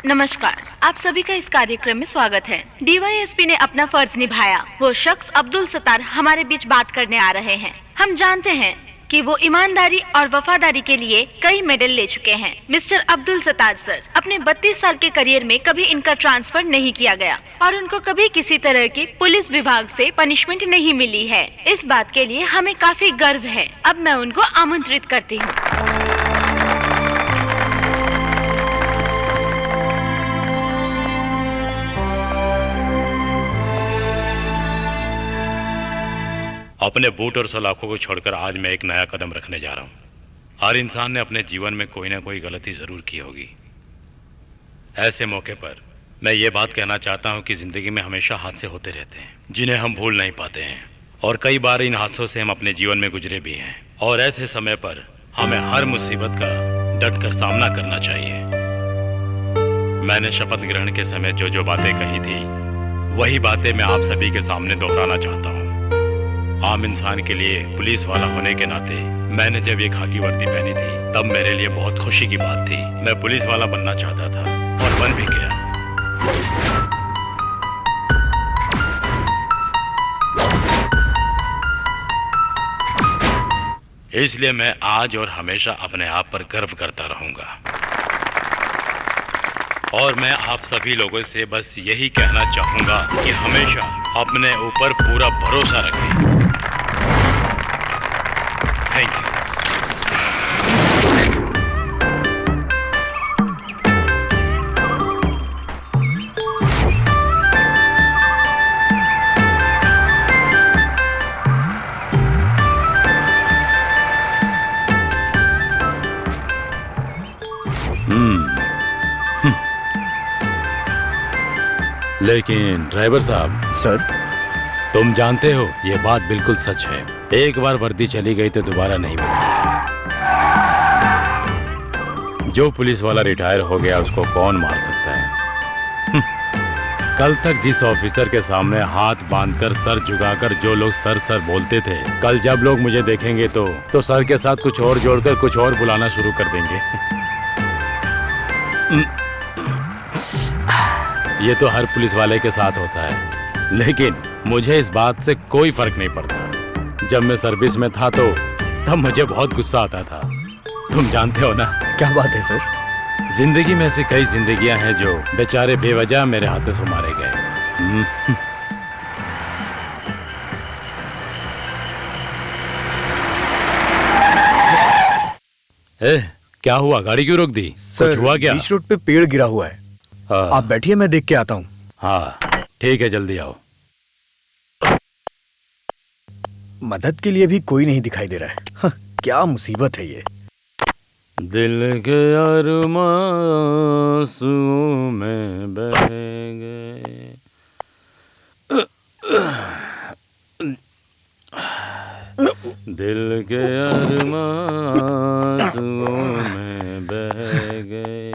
नमस्कार, आप सभी का इस कार्यक्रम में स्वागत है। डीवाईएसपी ने अपना फर्ज निभाया। वो शख्स अब्दुल सत्तार हमारे बीच बात करने आ रहे हैं। हम जानते हैं कि वो ईमानदारी और वफादारी के लिए कई मेडल ले चुके हैं। मिस्टर अब्दुल सत्तार सर, अपने 32 साल के करियर में कभी इनका ट्रांसफर नहीं किया गया और उनको कभी किसी तरह की पुलिस विभाग से पनिशमेंट नहीं मिली है। इस बात के लिए हमें काफी गर्व है। अब मैं उनको आमंत्रित करती हूँ। अपने बूट और सलाखों को छोड़कर आज मैं एक नया कदम रखने जा रहा हूँ। हर इंसान ने अपने जीवन में कोई ना कोई गलती ज़रूर की होगी। ऐसे मौके पर मैं ये बात कहना चाहता हूँ कि ज़िंदगी में हमेशा हादसे होते रहते हैं जिन्हें हम भूल नहीं पाते हैं, और कई बार इन हादसों से हम अपने जीवन में गुजरे भी हैं। और ऐसे समय पर हमें हर मुसीबत का डट कर सामना करना चाहिए। मैंने शपथ ग्रहण के समय जो जो बातें कही थी वही बातें मैं आप सभी के सामने दोहराना चाहता हूँ। आम इंसान के लिए पुलिस वाला होने के नाते मैंने जब ये खाकी वर्दी पहनी थी तब मेरे लिए बहुत खुशी की बात थी। मैं पुलिस वाला बनना चाहता था और बन भी गया। इसलिए मैं आज और हमेशा अपने आप पर गर्व करता रहूंगा। और मैं आप सभी लोगों से बस यही कहना चाहूंगा कि हमेशा अपने ऊपर पूरा भरोसा रखें। Thank you. लेकिन ड्राइवर साहब। सर, तुम जानते हो ये बात बिल्कुल सच है। एक बार वर्दी चली गई तो दोबारा नहीं मिलती। जो पुलिस वाला रिटायर हो गया उसको कौन मार सकता है। कल तक जिस ऑफिसर के सामने हाथ बांधकर सर झुकाकर जो लोग सर सर बोलते थे, कल जब लोग मुझे देखेंगे तो सर के साथ कुछ और जोड़कर कुछ और बुलाना शुरू कर देंगे। ये तो हर पुलिस वाले के साथ होता है, लेकिन मुझे इस बात से कोई फर्क नहीं पड़ता। जब मैं सर्विस में था तो तब मुझे बहुत गुस्सा आता था। तुम जानते हो ना। क्या बात है सर? जिंदगी में ऐसी कई जिंदगियां हैं जो बेचारे बेवजह मेरे हाथों से मारे गए। क्या हुआ? गाड़ी क्यों रोक दी? सर, कुछ हुआ क्या? बीच रोड पे पेड़ गिरा हुआ है। हाँ। आप बैठिए, मैं देख के आता हूँ। हाँ ठीक है, जल्दी आओ। मदद के लिए भी कोई नहीं दिखाई दे रहा है। हाँ, क्या मुसीबत है ये। दिल के अरमासूं में बह गए। दिल के अरमासूं में बह गए।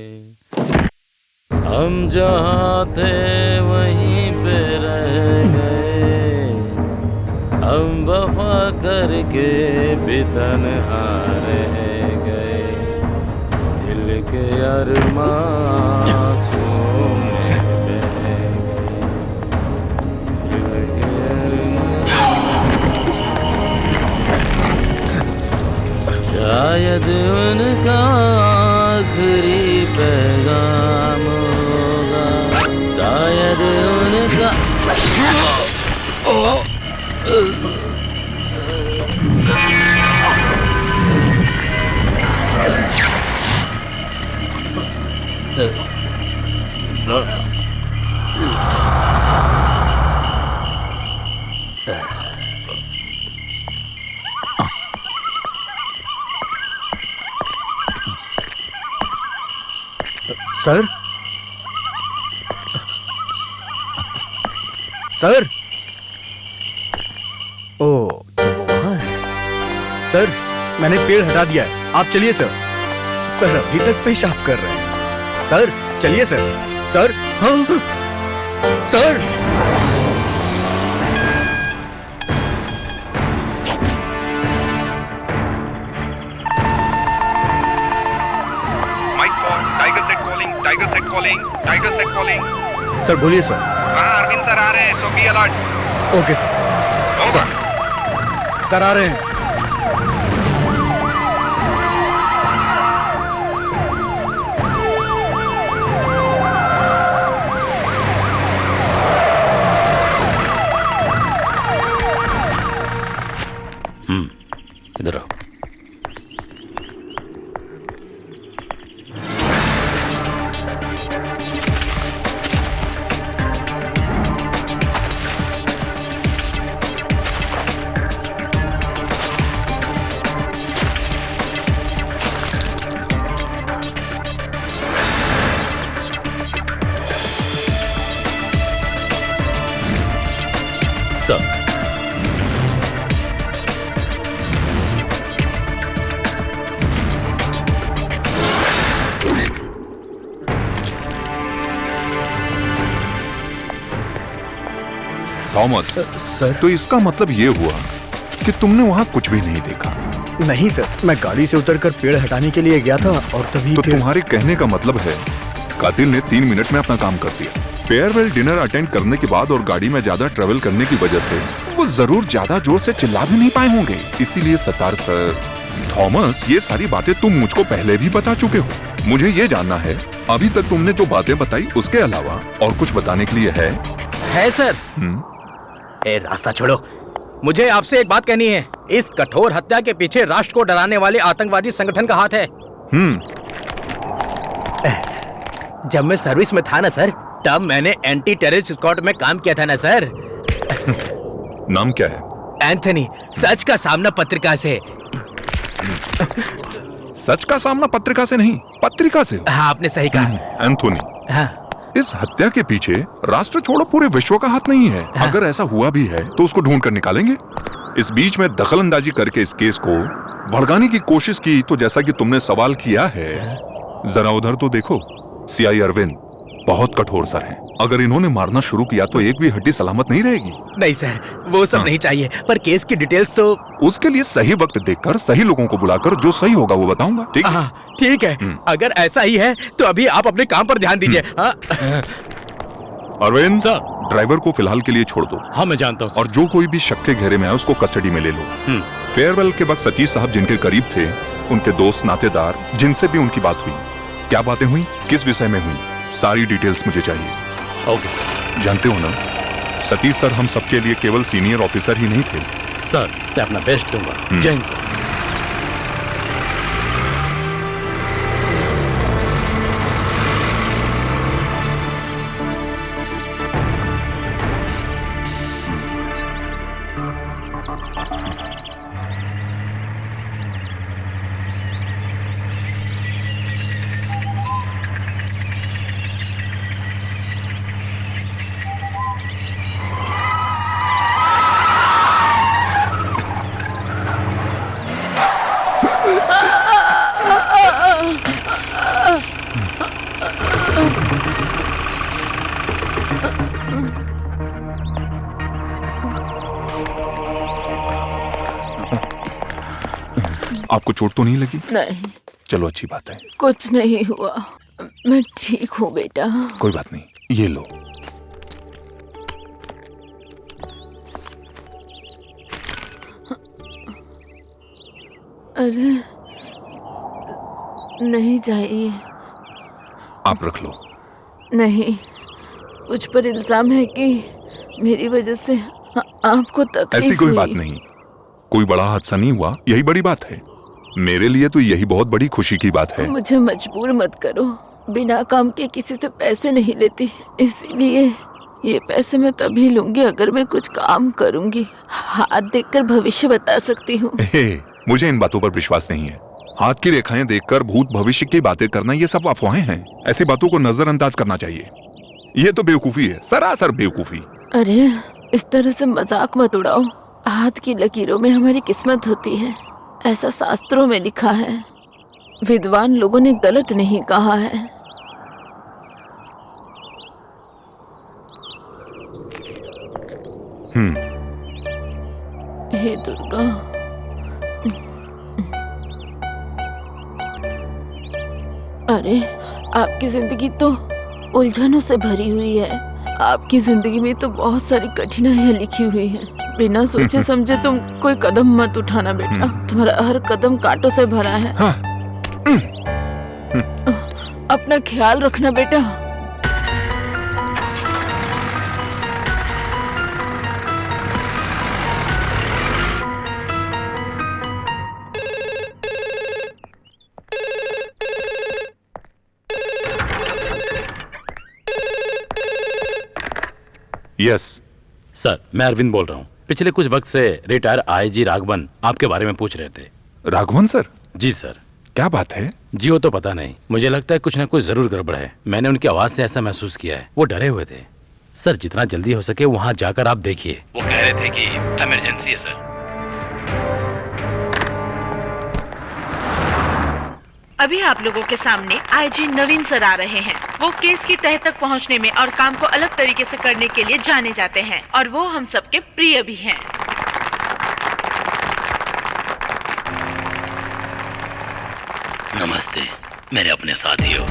हम जहाँ थे वहीं पे रह गए। हम वफा करके भी तन्हा रह गए। दिल के अरमासूं में बह गए। दिल के शायद उनका आखिरी पैगाम होगा। शायद उनका सर, सर। ओ, तो वो वहाँ है। सर, मैंने पेड़ हटा दिया है। आप चलिए सर। सर अभी तक पेशाब कर रहे हैं। सर चलिए सर। सर, हाँ sir. Mike 4, Tiger set calling, sir बोलिए सर। हाँ अरविंद सर आ रहे हैं, so be alert. Okay sir. Sir आ रहे हैं। इधर आओ। सर थॉमस, सर तो इसका मतलब ये हुआ कि तुमने वहाँ कुछ भी नहीं देखा। नहीं सर, मैं गाड़ी से उतरकर पेड़ हटाने के लिए गया था और तभी तो फिर... तुम्हारे कहने का मतलब है कातिल ने 3 मिनट में अपना काम कर दिया। फेयरवेल डिनर अटेंड करने के बाद और गाड़ी में ज्यादा ट्रेवल करने की वजह से वो जरूर ज्यादा जोर से चिल्ला भी नहीं पाए होंगे। इसीलिए सतार सर, थॉमस, ये सारी बातें तुम मुझको पहले भी बता चुके हो। मुझे ये जानना है अभी तक तुमने जो बातें बताई उसके अलावा और कुछ बताने के लिए है सर। ए रास्ता छोड़ो, मुझे आपसे एक बात कहनी है। इस कठोर हत्या के पीछे राष्ट्र को डराने वाले आतंकवादी संगठन का हाथ है। जब मैं सर्विस में था ना सर, तब मैंने एंटी टेररिस्ट स्क्वाड में काम किया था ना सर। नाम क्या है? एंथनी। सच का सामना पत्रिका से। सच का सामना पत्रिका से नहीं, पत्रिका से। हाँ, आपने सही कहा। एंथोनी, हाँ। इस हत्या के पीछे राष्ट्र छोड़ो पूरे विश्व का हाथ नहीं है। हाँ। अगर ऐसा हुआ भी है तो उसको ढूंढ कर निकालेंगे। इस बीच में दखलंदाजी करके इस केस को भड़काने की कोशिश की तो जैसा कि तुमने सवाल किया है, जरा उधर तो देखो। सीआई अरविंद बहुत कठोर सर हैं। अगर इन्होंने मारना शुरू किया तो एक भी हड्डी सलामत नहीं रहेगी। नहीं सर, वो सब नहीं चाहिए, पर केस की डिटेल्स तो... उसके लिए सही वक्त देखकर सही लोगों को बुलाकर जो सही होगा वो बताऊंगा। ठीक है? ठीक है। अगर ऐसा ही है तो अभी आप अपने काम पर ध्यान दीजिए। अरविंद सर। ड्राइवर को फिलहाल के लिए छोड़ दो। हाँ मैं जानता हूँ। और जो कोई भी शक के घेरे में है उसको कस्टडी में ले लो। फेयरवेल के वक्त सतीश साहब जिनके करीब थे, उनके दोस्त नातेदार जिनसे भी उनकी बात हुई, क्या बातें हुई, किस विषय में हुई, सारी डिटेल्स मुझे चाहिए। ओके। जानते हो ना, सतीश सर हम सबके लिए केवल सीनियर ऑफिसर ही नहीं थे। सर मैं अपना बेस्ट दूंगा। जय हिंद सर। आपको चोट तो नहीं लगी? नहीं, चलो अच्छी बात है। कुछ नहीं हुआ, मैं ठीक हूँ बेटा। कोई बात नहीं, ये लो। अरे नहीं चाहिए। आप रख लो। नहीं, मुझ पर इल्जाम है कि मेरी वजह से आपको तकलीफ ऐसी कोई हुई। बात नहीं, कोई बड़ा हादसा नहीं हुआ, यही बड़ी बात है। मेरे लिए तो यही बहुत बड़ी खुशी की बात है। मुझे मजबूर मत करो, बिना काम के किसी से पैसे नहीं लेती, इसीलिए ये पैसे मैं तभी लूंगी अगर मैं कुछ काम करूंगी। हाथ देखकर भविष्य बता सकती हूँ। मुझे इन बातों पर विश्वास नहीं है। हाथ की रेखाएं देखकर भूत भविष्य की बातें करना ये सब अफवाहें हैं। ऐसी बातों को नजरअंदाज करना चाहिए। ये तो बेवकूफी है, सरासर बेवकूफी। अरे इस तरह से मजाक मत उड़ाओ। हाथ की लकीरों में हमारी किस्मत होती है, ऐसा शास्त्रों में लिखा है। विद्वान लोगों ने गलत नहीं कहा है। हे दुर्गा, अरे आपकी जिंदगी तो उलझनों से भरी हुई है। आपकी जिंदगी में तो बहुत सारी कठिनाइयाँ लिखी हुई हैं। बिना सोचे समझे तुम कोई कदम मत उठाना बेटा। तुम्हारा हर कदम कांटों से भरा है। हाँ। अपना ख्याल रखना बेटा। यस सर, मैं अरविंद बोल रहा हूँ। पिछले कुछ वक्त से रिटायर आईजी राघवन आपके बारे में पूछ रहे थे। राघवन सर? जी सर। क्या बात है? जी वो तो पता नहीं, मुझे लगता है कुछ ना कुछ जरूर गड़बड़ है। मैंने उनकी आवाज से ऐसा महसूस किया है। वो डरे हुए थे। सर जितना जल्दी हो सके वहाँ जाकर आप देखिए। वो कह रहे थे कि इमरजेंसी है सर। अभी आप लोगों के सामने आईजी नवीन सर आ रहे हैं। वो केस की तह तक पहुंचने में और काम को अलग तरीके से करने के लिए जाने जाते हैं और वो हम सबके प्रिय भी हैं। नमस्ते मेरे अपने साथियों।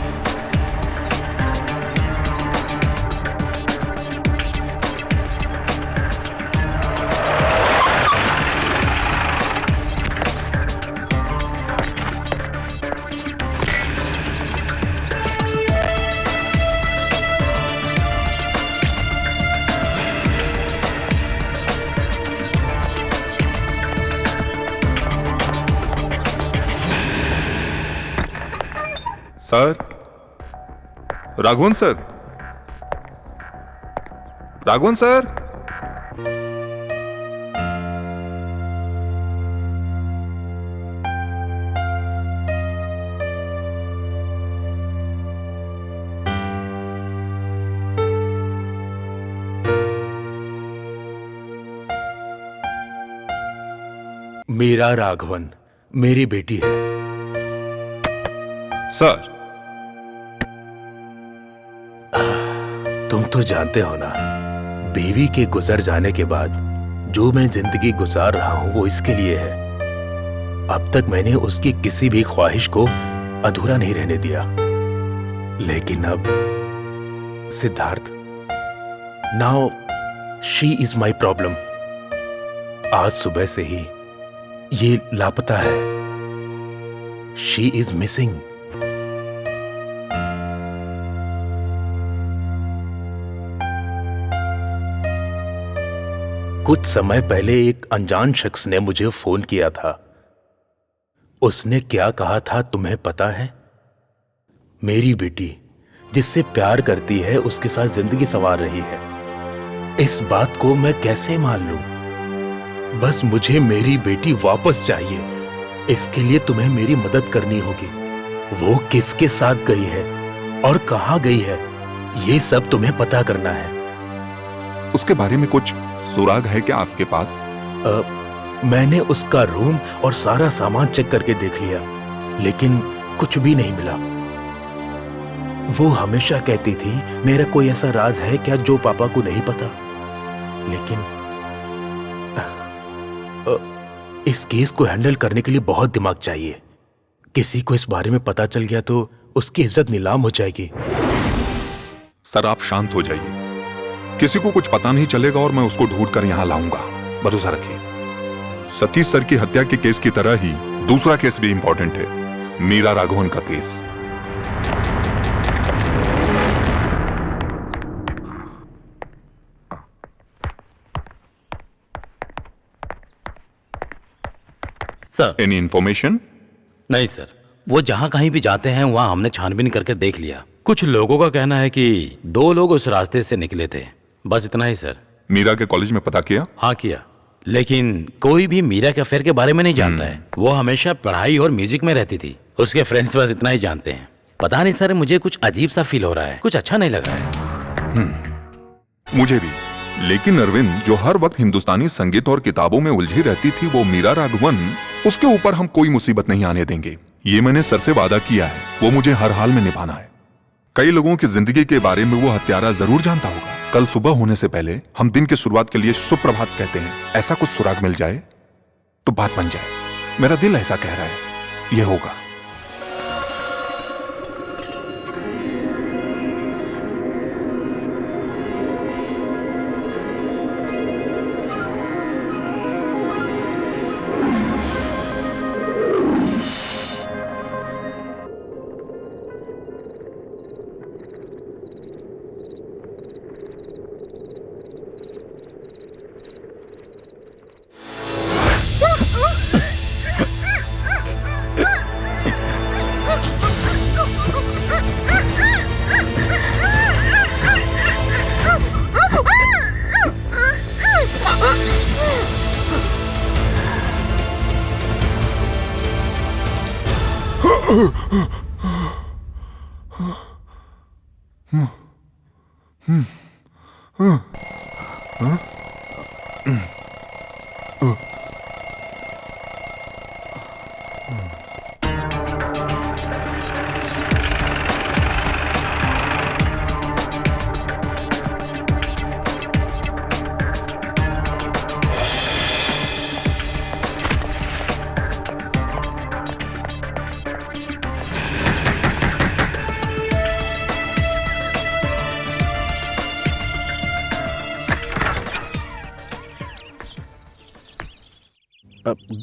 Sir, Raghavan sir, Raghavan sir. Meera Raghavan मेरी बेटी है। सर, तुम तो जानते हो ना, बीवी के गुजर जाने के बाद जो मैं जिंदगी गुजार रहा हूं वो इसके लिए है। अब तक मैंने उसकी किसी भी ख्वाहिश को अधूरा नहीं रहने दिया। लेकिन अब Siddharth, now she is my problem. आज सुबह से ही ये लापता है। She is missing. कुछ समय पहले एक अनजान शख्स ने मुझे फोन किया था। उसने क्या कहा था तुम्हें पता है? मेरी बेटी जिससे प्यार करती है उसके साथ जिंदगी संवार रही है। इस बात को मैं कैसे मान लूं? बस मुझे मेरी बेटी वापस चाहिए। इसके लिए तुम्हें मेरी मदद करनी होगी। वो किसके साथ गई है और कहां गई है, ये सब तुम्हें पता करना है। उसके बारे में कुछ सुराग है क्या आपके पास? मैंने उसका रूम और सारा सामान चेक करके देख लिया, लेकिन कुछ भी नहीं मिला। वो हमेशा कहती थी मेरा कोई ऐसा राज है क्या जो पापा को नहीं पता। लेकिन इस केस को हैंडल करने के लिए बहुत दिमाग चाहिए। किसी को इस बारे में पता चल गया तो उसकी इज्जत नीलाम हो जाएगी। सर, आप शांत हो जाइए। किसी को कुछ पता नहीं चलेगा और मैं उसको ढूंढ कर यहां लाऊंगा। भरोसा रखिए। सतीश सर की हत्या के केस की तरह ही दूसरा केस भी इंपॉर्टेंट है, मीरा राघवन का केस। Sir, any information? नहीं सर, वो जहाँ कहीं भी जाते हैं वहाँ हमने छानबीन करके देख लिया। कुछ लोगों का कहना है कि 2 लोग उस रास्ते से निकले थे। बस इतना ही सर। मीरा के कॉलेज में पता किया? हाँ किया, लेकिन कोई भी मीरा के अफेयर के बारे में नहीं जानता है। वो हमेशा पढ़ाई और म्यूजिक में रहती थी। उसके फ्रेंड्स बस इतना ही जानते हैं। पता नहीं सर, मुझे कुछ अजीब सा फील हो रहा है। कुछ अच्छा नहीं लग रहा है। मुझे भी। लेकिन अरविंद, जो हर वक्त हिंदुस्तानी संगीत और किताबों में उलझी रहती थी, वो मीरा राघवन, उसके ऊपर हम कोई मुसीबत नहीं आने देंगे। ये मैंने सर से वादा किया है, वो मुझे हर हाल में निभाना है। कई लोगों की जिंदगी के बारे में वो हत्यारा जरूर जानता होगा। कल सुबह होने से पहले हम दिन की शुरुआत के लिए सुप्रभात कहते हैं। ऐसा कुछ सुराग मिल जाए तो बात बन जाए। मेरा दिल ऐसा कह रहा है, ये होगा।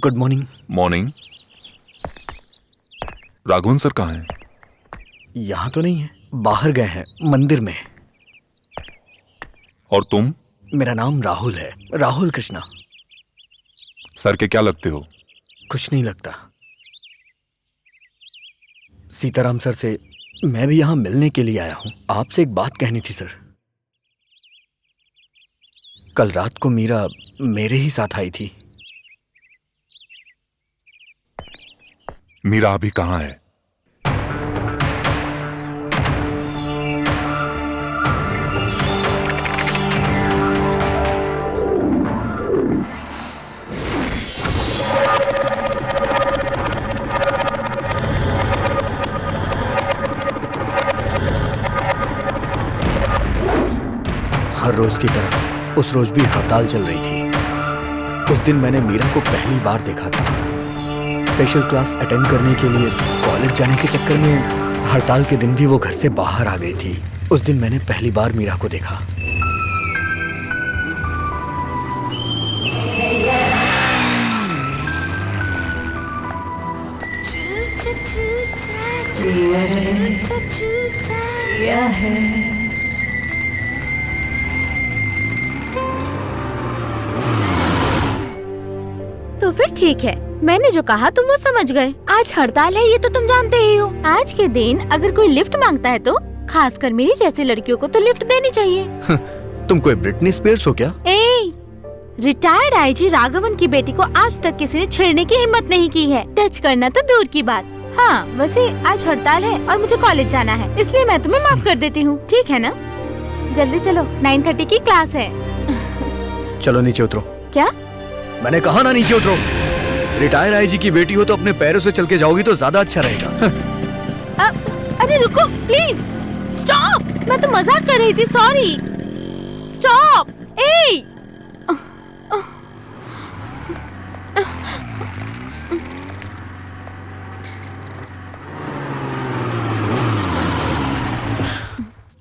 Good morning. Morning. Raghavan sir कहाँ हैं? यहाँ तो नहीं है, बाहर गए हैं, मंदिर में। और तुम? मेरा नाम राहुल है, राहुल कृष्णा। सर के क्या लगते हो? कुछ नहीं लगता। सीताराम सर से मैं भी यहाँ मिलने के लिए आया हूँ। आपसे एक बात कहनी थी सर। कल रात को मीरा मेरे ही साथ आई थी। मीरा अभी कहाँ है? हर रोज की तरह उस रोज भी हड़ताल चल रही थी। उस दिन मैंने मीरा को पहली बार देखा था। स्पेशल क्लास अटेंड करने के लिए कॉलेज जाने के चक्कर में हड़ताल के दिन भी वो घर से बाहर आ गई थी। उस दिन मैंने पहली बार मीरा को देखा। तो फिर ठीक है, मैंने जो कहा तुम वो समझ गए। आज हड़ताल है ये तो तुम जानते ही हो। आज के दिन अगर कोई लिफ्ट मांगता है तो खासकर मेरी जैसी लड़कियों को तो लिफ्ट देनी चाहिए। तुम कोई ब्रिटनी स्पीयर्स हो क्या? रिटायर्ड आईजी राघवन की बेटी को आज तक किसी ने छेड़ने की हिम्मत नहीं की है। टच करना तो दूर की बात। हाँ, वैसे आज हड़ताल है और मुझे कॉलेज जाना है, इसलिए मैं तुम्हें माफ कर देती हूँ, ठीक है ना? जल्दी चलो, 9:30 की क्लास है। चलो नीचे उतरो। क्या? मैंने कहा ना नीचे उतरो। रिटायर आईजी की बेटी हो तो अपने पैरों से चल के जाओगी तो ज्यादा अच्छा रहेगा। अरे रुको प्लीज, स्टॉप। मैं तो मजाक कर रही थी, सॉरी। स्टॉप।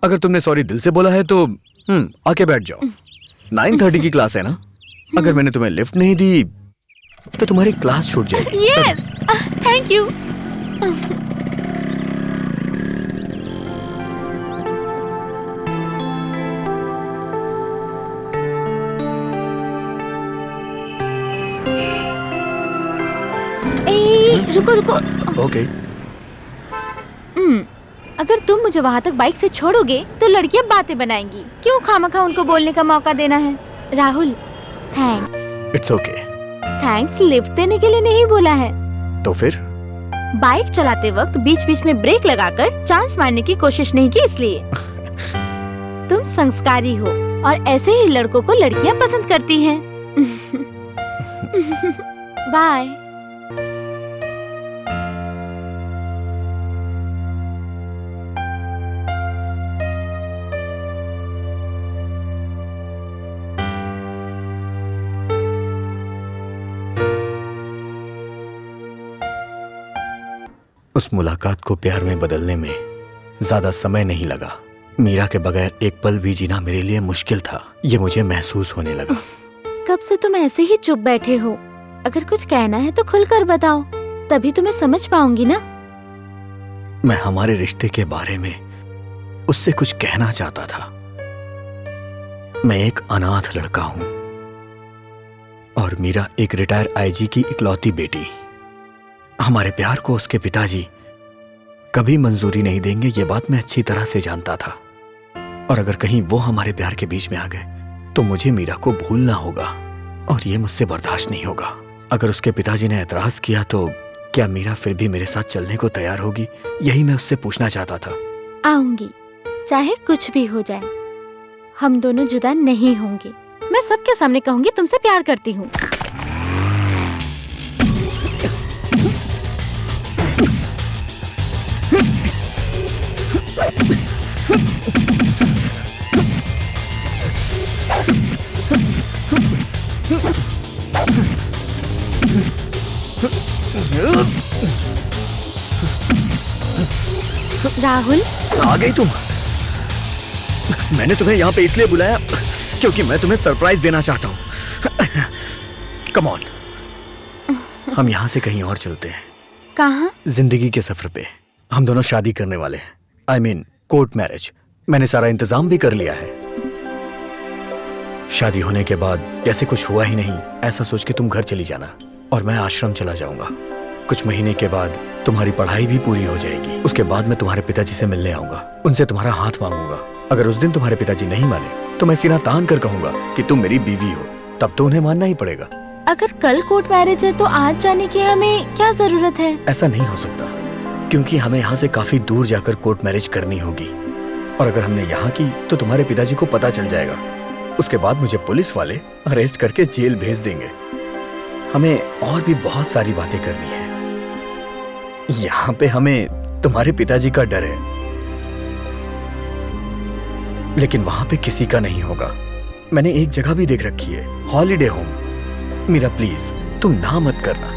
अगर तुमने सॉरी दिल से बोला है तो आके बैठ जाओ। 9:30 की क्लास है ना? अगर मैंने तुम्हें लिफ्ट नहीं दी तो तुम्हारी क्लास छूट जाएगी। Yes, thank you. रुको रुको। ओके। अगर तुम मुझे वहाँ तक बाइक से छोड़ोगे तो लड़कियाँ बातें बनाएंगी। क्यों खामखा उनको बोलने का मौका देना है? Rahul, thanks. It's okay. Thanks lift देने के लिए नहीं बोला है। तो फिर? बाइक चलाते वक्त बीच बीच में ब्रेक लगाकर चांस मारने की कोशिश नहीं की, इसलिए। तुम संस्कारी हो और ऐसे ही लड़कों को लड़कियाँ पसंद करती हैं। बाय। उस मुलाकात को प्यार में बदलने में ज्यादा समय नहीं लगा। मीरा के बगैर एक पल भी जीना मेरे लिए मुश्किल था, ये मुझे महसूस होने लगा। कब से तुम ऐसे ही चुप बैठे हो? अगर कुछ कहना है तो खुलकर बताओ, तभी तुम्हें समझ पाऊंगी ना। मैं हमारे रिश्ते के बारे में उससे कुछ कहना चाहता था। मैं एक अनाथ लड़का हूं और मीरा एक रिटायर आईजी की इकलौती बेटी। हमारे प्यार को उसके पिताजी कभी मंजूरी नहीं देंगे, ये बात मैं अच्छी तरह से जानता था। और अगर कहीं वो हमारे प्यार के बीच में आ गए तो मुझे मीरा को भूलना होगा और ये मुझसे बर्दाश्त नहीं होगा। अगर उसके पिताजी ने एतराज किया तो क्या मीरा फिर भी मेरे साथ चलने को तैयार होगी? यही मैं उससे पूछना चाहता था। आऊंगी, चाहे कुछ भी हो जाए। हम दोनों जुदा नहीं होंगे। मैं सबके सामने कहूंगी तुमसे प्यार करती हूँ। राहुल, आ गई तुम? मैंने तुम्हें यहाँ पे इसलिए बुलाया क्योंकि मैं तुम्हें सरप्राइज देना चाहता हूँ। कम ऑन, हम यहाँ से कहीं और चलते हैं। कहाँ? जिंदगी के सफर पे। हम दोनों शादी करने वाले हैं। I mean, court marriage. मैंने सारा इंतजाम भी कर लिया है। शादी होने के बाद जैसे कुछ हुआ ही नहीं ऐसा सोच के तुम घर चली जाना और मैं आश्रम चला जाऊंगा। कुछ महीने के बाद तुम्हारी पढ़ाई भी पूरी हो जाएगी। उसके बाद मैं तुम्हारे पिताजी से मिलने आऊंगा, उनसे तुम्हारा हाथ मांगूंगा। अगर उस दिन तुम्हारे पिताजी नहीं माने तो मैं सीना तान कर कहूंगा कि तुम मेरी बीवी हो, तब तो उन्हें मानना ही पड़ेगा। अगर कल कोर्ट मैरिज है तो आज जाने की हमें क्या जरूरत है? ऐसा नहीं हो सकता क्योंकि हमें यहाँ से काफी दूर जाकर कोर्ट मैरिज करनी होगी और अगर हमने यहाँ की तो तुम्हारे पिताजी को पता चल जाएगा। उसके बाद मुझे पुलिस वाले अरेस्ट करके जेल भेज देंगे। हमें और भी बहुत सारी बातें करनी है। यहाँ पे हमें तुम्हारे पिताजी का डर है, लेकिन वहां पे किसी का नहीं होगा। मैंने एक जगह भी देख रखी है, हॉलिडे होम। मीरा प्लीज तुम ना मत करना।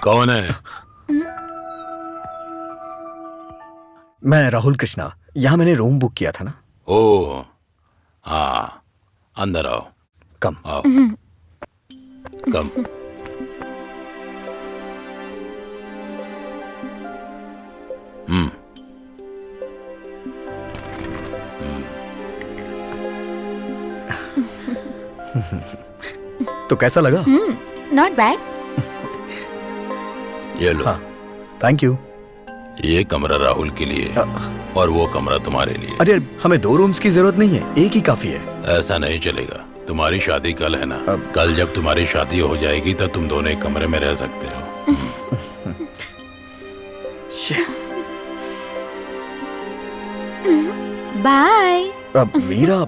कौन है? मैं राहुल कृष्णा। यहाँ मैंने रूम बुक किया था ना। ओ हाँ, अंदर आओ। कम आओ। कम। तो कैसा लगा? Not bad. ये लो। हाँ, थैंक यू। ये कमरा राहुल के लिए और वो कमरा तुम्हारे लिए। अरे हमें 2 रूम्स की जरूरत नहीं है, एक ही काफी है। ऐसा नहीं चलेगा। तुम्हारी शादी कल है ना? कल जब तुम्हारी शादी हो जाएगी तब तुम दोनों एक कमरे में रह सकते हो। बाय। अब मीरा,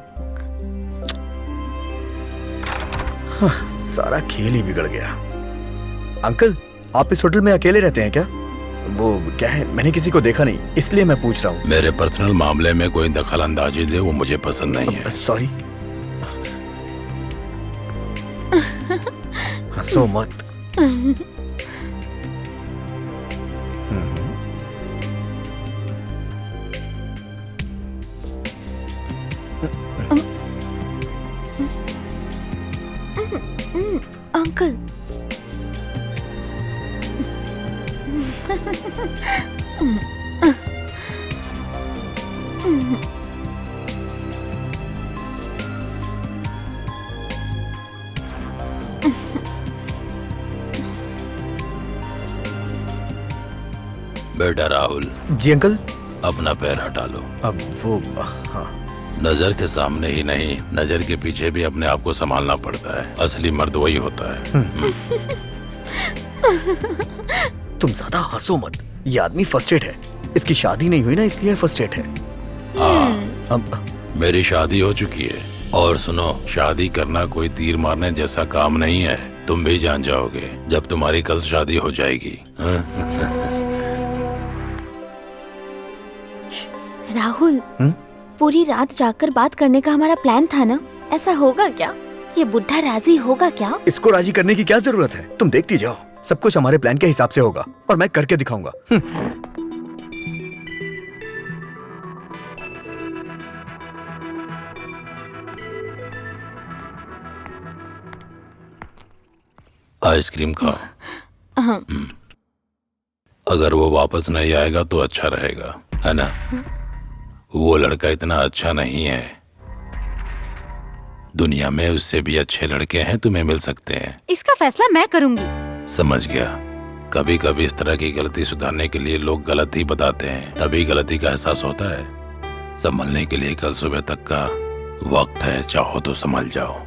सारा खेल ही बिगड़ गया। अंकल, आप इस होटल में अकेले रहते हैं क्या? वो क्या है, मैंने किसी को देखा नहीं इसलिए मैं पूछ रहा हूँ। मेरे पर्सनल मामले में कोई दखल अंदाजी दे वो मुझे पसंद नहीं है। सॉरी। हंसो मत। अंकल, बेटा राहुल। जी अंकल। अपना पैर हटा लो। अब वो हाँ। नजर के सामने ही नहीं, नजर के पीछे भी अपने आप को संभालना पड़ता है। असली मर्द वही होता है। तुम ज्यादा हंसो मत। ये आदमी फर्स्टेड है। इसकी शादी नहीं हुई ना, इसलिए फर्स्टेड है। हाँ, मेरी शादी हो चुकी है। और सुनो, शादी करना कोई तीर मारने जैसा काम नहीं है। तुम भी जान जाओगे जब तुम्हारी कल शादी हो जाएगी। राहुल, पूरी रात जाकर बात करने का हमारा प्लान था ना, ऐसा होगा क्या? ये बुढ़ा राजी होगा क्या? इसको राजी करने की क्या जरूरत है? तुम देखती जाओ, सब कुछ हमारे प्लान के हिसाब से होगा और मैं करके दिखाऊंगा। आइसक्रीम खाओ। अगर वो वापस नहीं आएगा तो अच्छा रहेगा, है ना? वो लड़का इतना अच्छा नहीं है दुनिया में उससे भी अच्छे लड़के हैं, तुम्हें मिल सकते हैं। इसका फैसला मैं करूंगी। समझ गया। कभी कभी इस तरह की गलती सुधारने के लिए लोग गलत ही बताते हैं, तभी गलती का एहसास होता है। संभलने के लिए कल सुबह तक का वक्त है, चाहो तो संभल जाओ।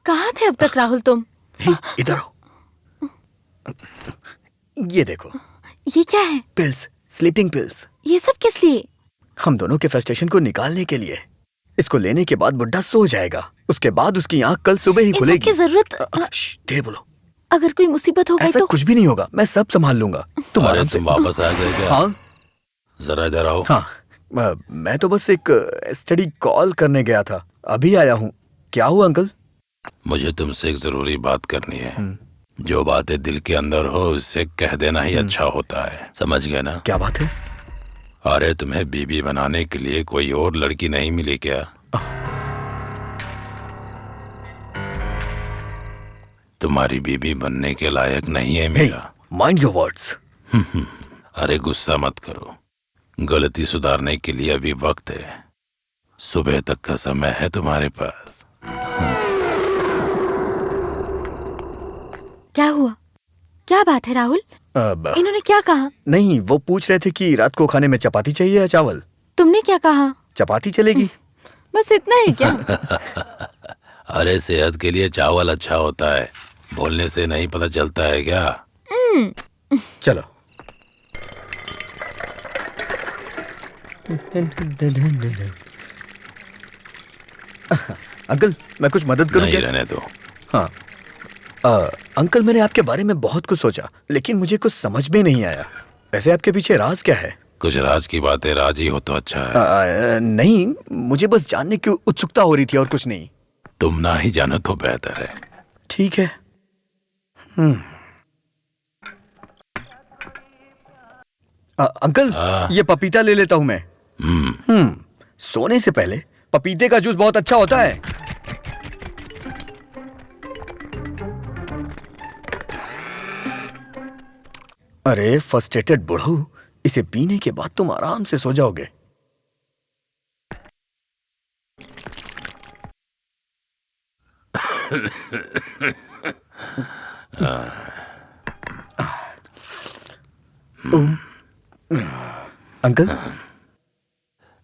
कहाँ थे अब तक राहुल तुम? हे, इधर आओ। ये देखो, ये क्या है? Pills, sleeping pills. ये सब किस लिए? हम दोनों के फ्रस्ट्रेशन को निकालने के लिए। इसको लेने के बाद बुड्ढा सो जाएगा, उसके बाद उसकी आंख कल सुबह ही खुलेगी। की जरूरत? धीरे बोलो। अगर कोई मुसीबत हो गई ऐसा तो? कुछ भी नहीं होगा, मैं सब संभाल लूंगा। तुम आराम से। तुम वापस आ गए क्या? हाँ, जरा इधर आओ। हाँ, मैं तो बस एक स्टडी कॉल करने गया था, अभी आया हूँ। क्या हुआ अंकल? मुझे तुमसे एक जरूरी बात करनी है। जो बातें दिल के अंदर हो उससे कह देना ही अच्छा होता है, समझ गए ना? क्या बात है? अरे तुम्हें बीबी बनाने के लिए कोई और लड़की नहीं मिली क्या? तुम्हारी बीबी बनने के लायक नहीं है मीरा। Mind your words. अरे गुस्सा मत करो, गलती सुधारने के लिए अभी वक्त है। सुबह तक का समय है तुम्हारे पास। क्या हुआ? क्या बात है राहुल? इन्होंने क्या कहा? नहीं, वो पूछ रहे थे कि रात को खाने में चपाती चाहिए या चावल। तुमने क्या कहा? चपाती चलेगी। बस इतना ही क्या? अरे सेहत के लिए चावल अच्छा होता है, बोलने से नहीं पता चलता है क्या? चलो। अंकल, मैं कुछ मदद करूं क्या? नहीं, रहने दो। हाँ, अंकल, मैंने आपके बारे में बहुत कुछ सोचा, लेकिन मुझे कुछ समझ में नहीं आया। वैसे आपके पीछे राज क्या है? कुछ राज की बातें राज ही हो तो अच्छा है। नहीं, मुझे बस जानने की उत्सुकता हो रही थी और कुछ नहीं। तुम ना ही जानो तो बेहतर है। ठीक है। अंकल, ये पपीता ले लेता हूं मैं। सोने से पहले पपीते का जूस बहुत अच्छा होता है। अरे फ्रस्ट्रेटेड बुढ़ऊ, इसे पीने के बाद तुम आराम से सो जाओगे। अंकल?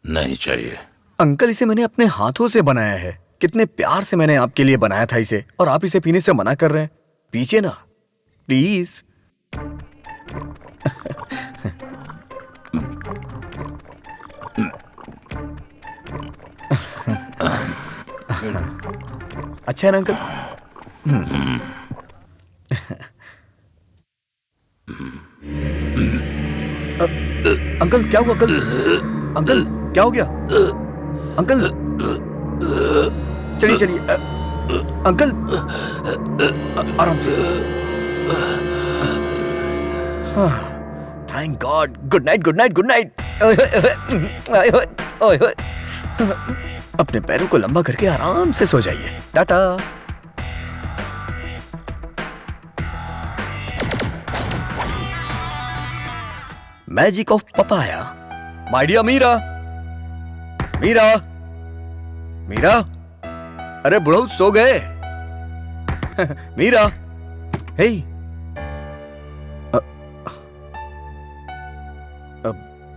नहीं चाहिए। अंकल, इसे मैंने अपने हाथों से बनाया है। कितने प्यार से मैंने आपके लिए बनाया था इसे, और आप इसे पीने से मना कर रहे हैं। पीछे ना, प्लीज। अच्छा है ना अंकल? अंकल क्या हुआ? अंकल, अंकल क्या हो गया? अंकल चलिए चलिए। अंकल आराम से। Thank God. Good night, good night, good night. अपने पैरों को लंबा करके आराम से सो जाइए। Tata. Magic of papaya. My dear Meera. Meera, Meera, अरे बुढ़ऊ सो गए? मीरा, हे।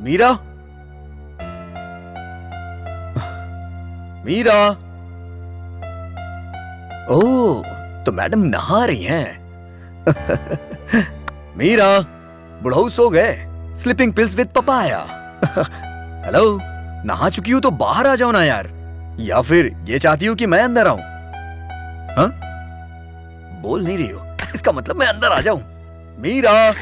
मीरा, मीरा। ओह, तो मैडम नहा रही हैं। मीरा, बुढ़ऊ सो गए। Sleeping pills with papaya. Hello, नहा चुकी हूं तो बाहर आ जाओ ना यार। या फिर ये चाहती हूँ कि मैं अंदर आऊं? हाँ, बोल नहीं रही हो, इसका मतलब मैं अंदर आ जाऊं। मीरा,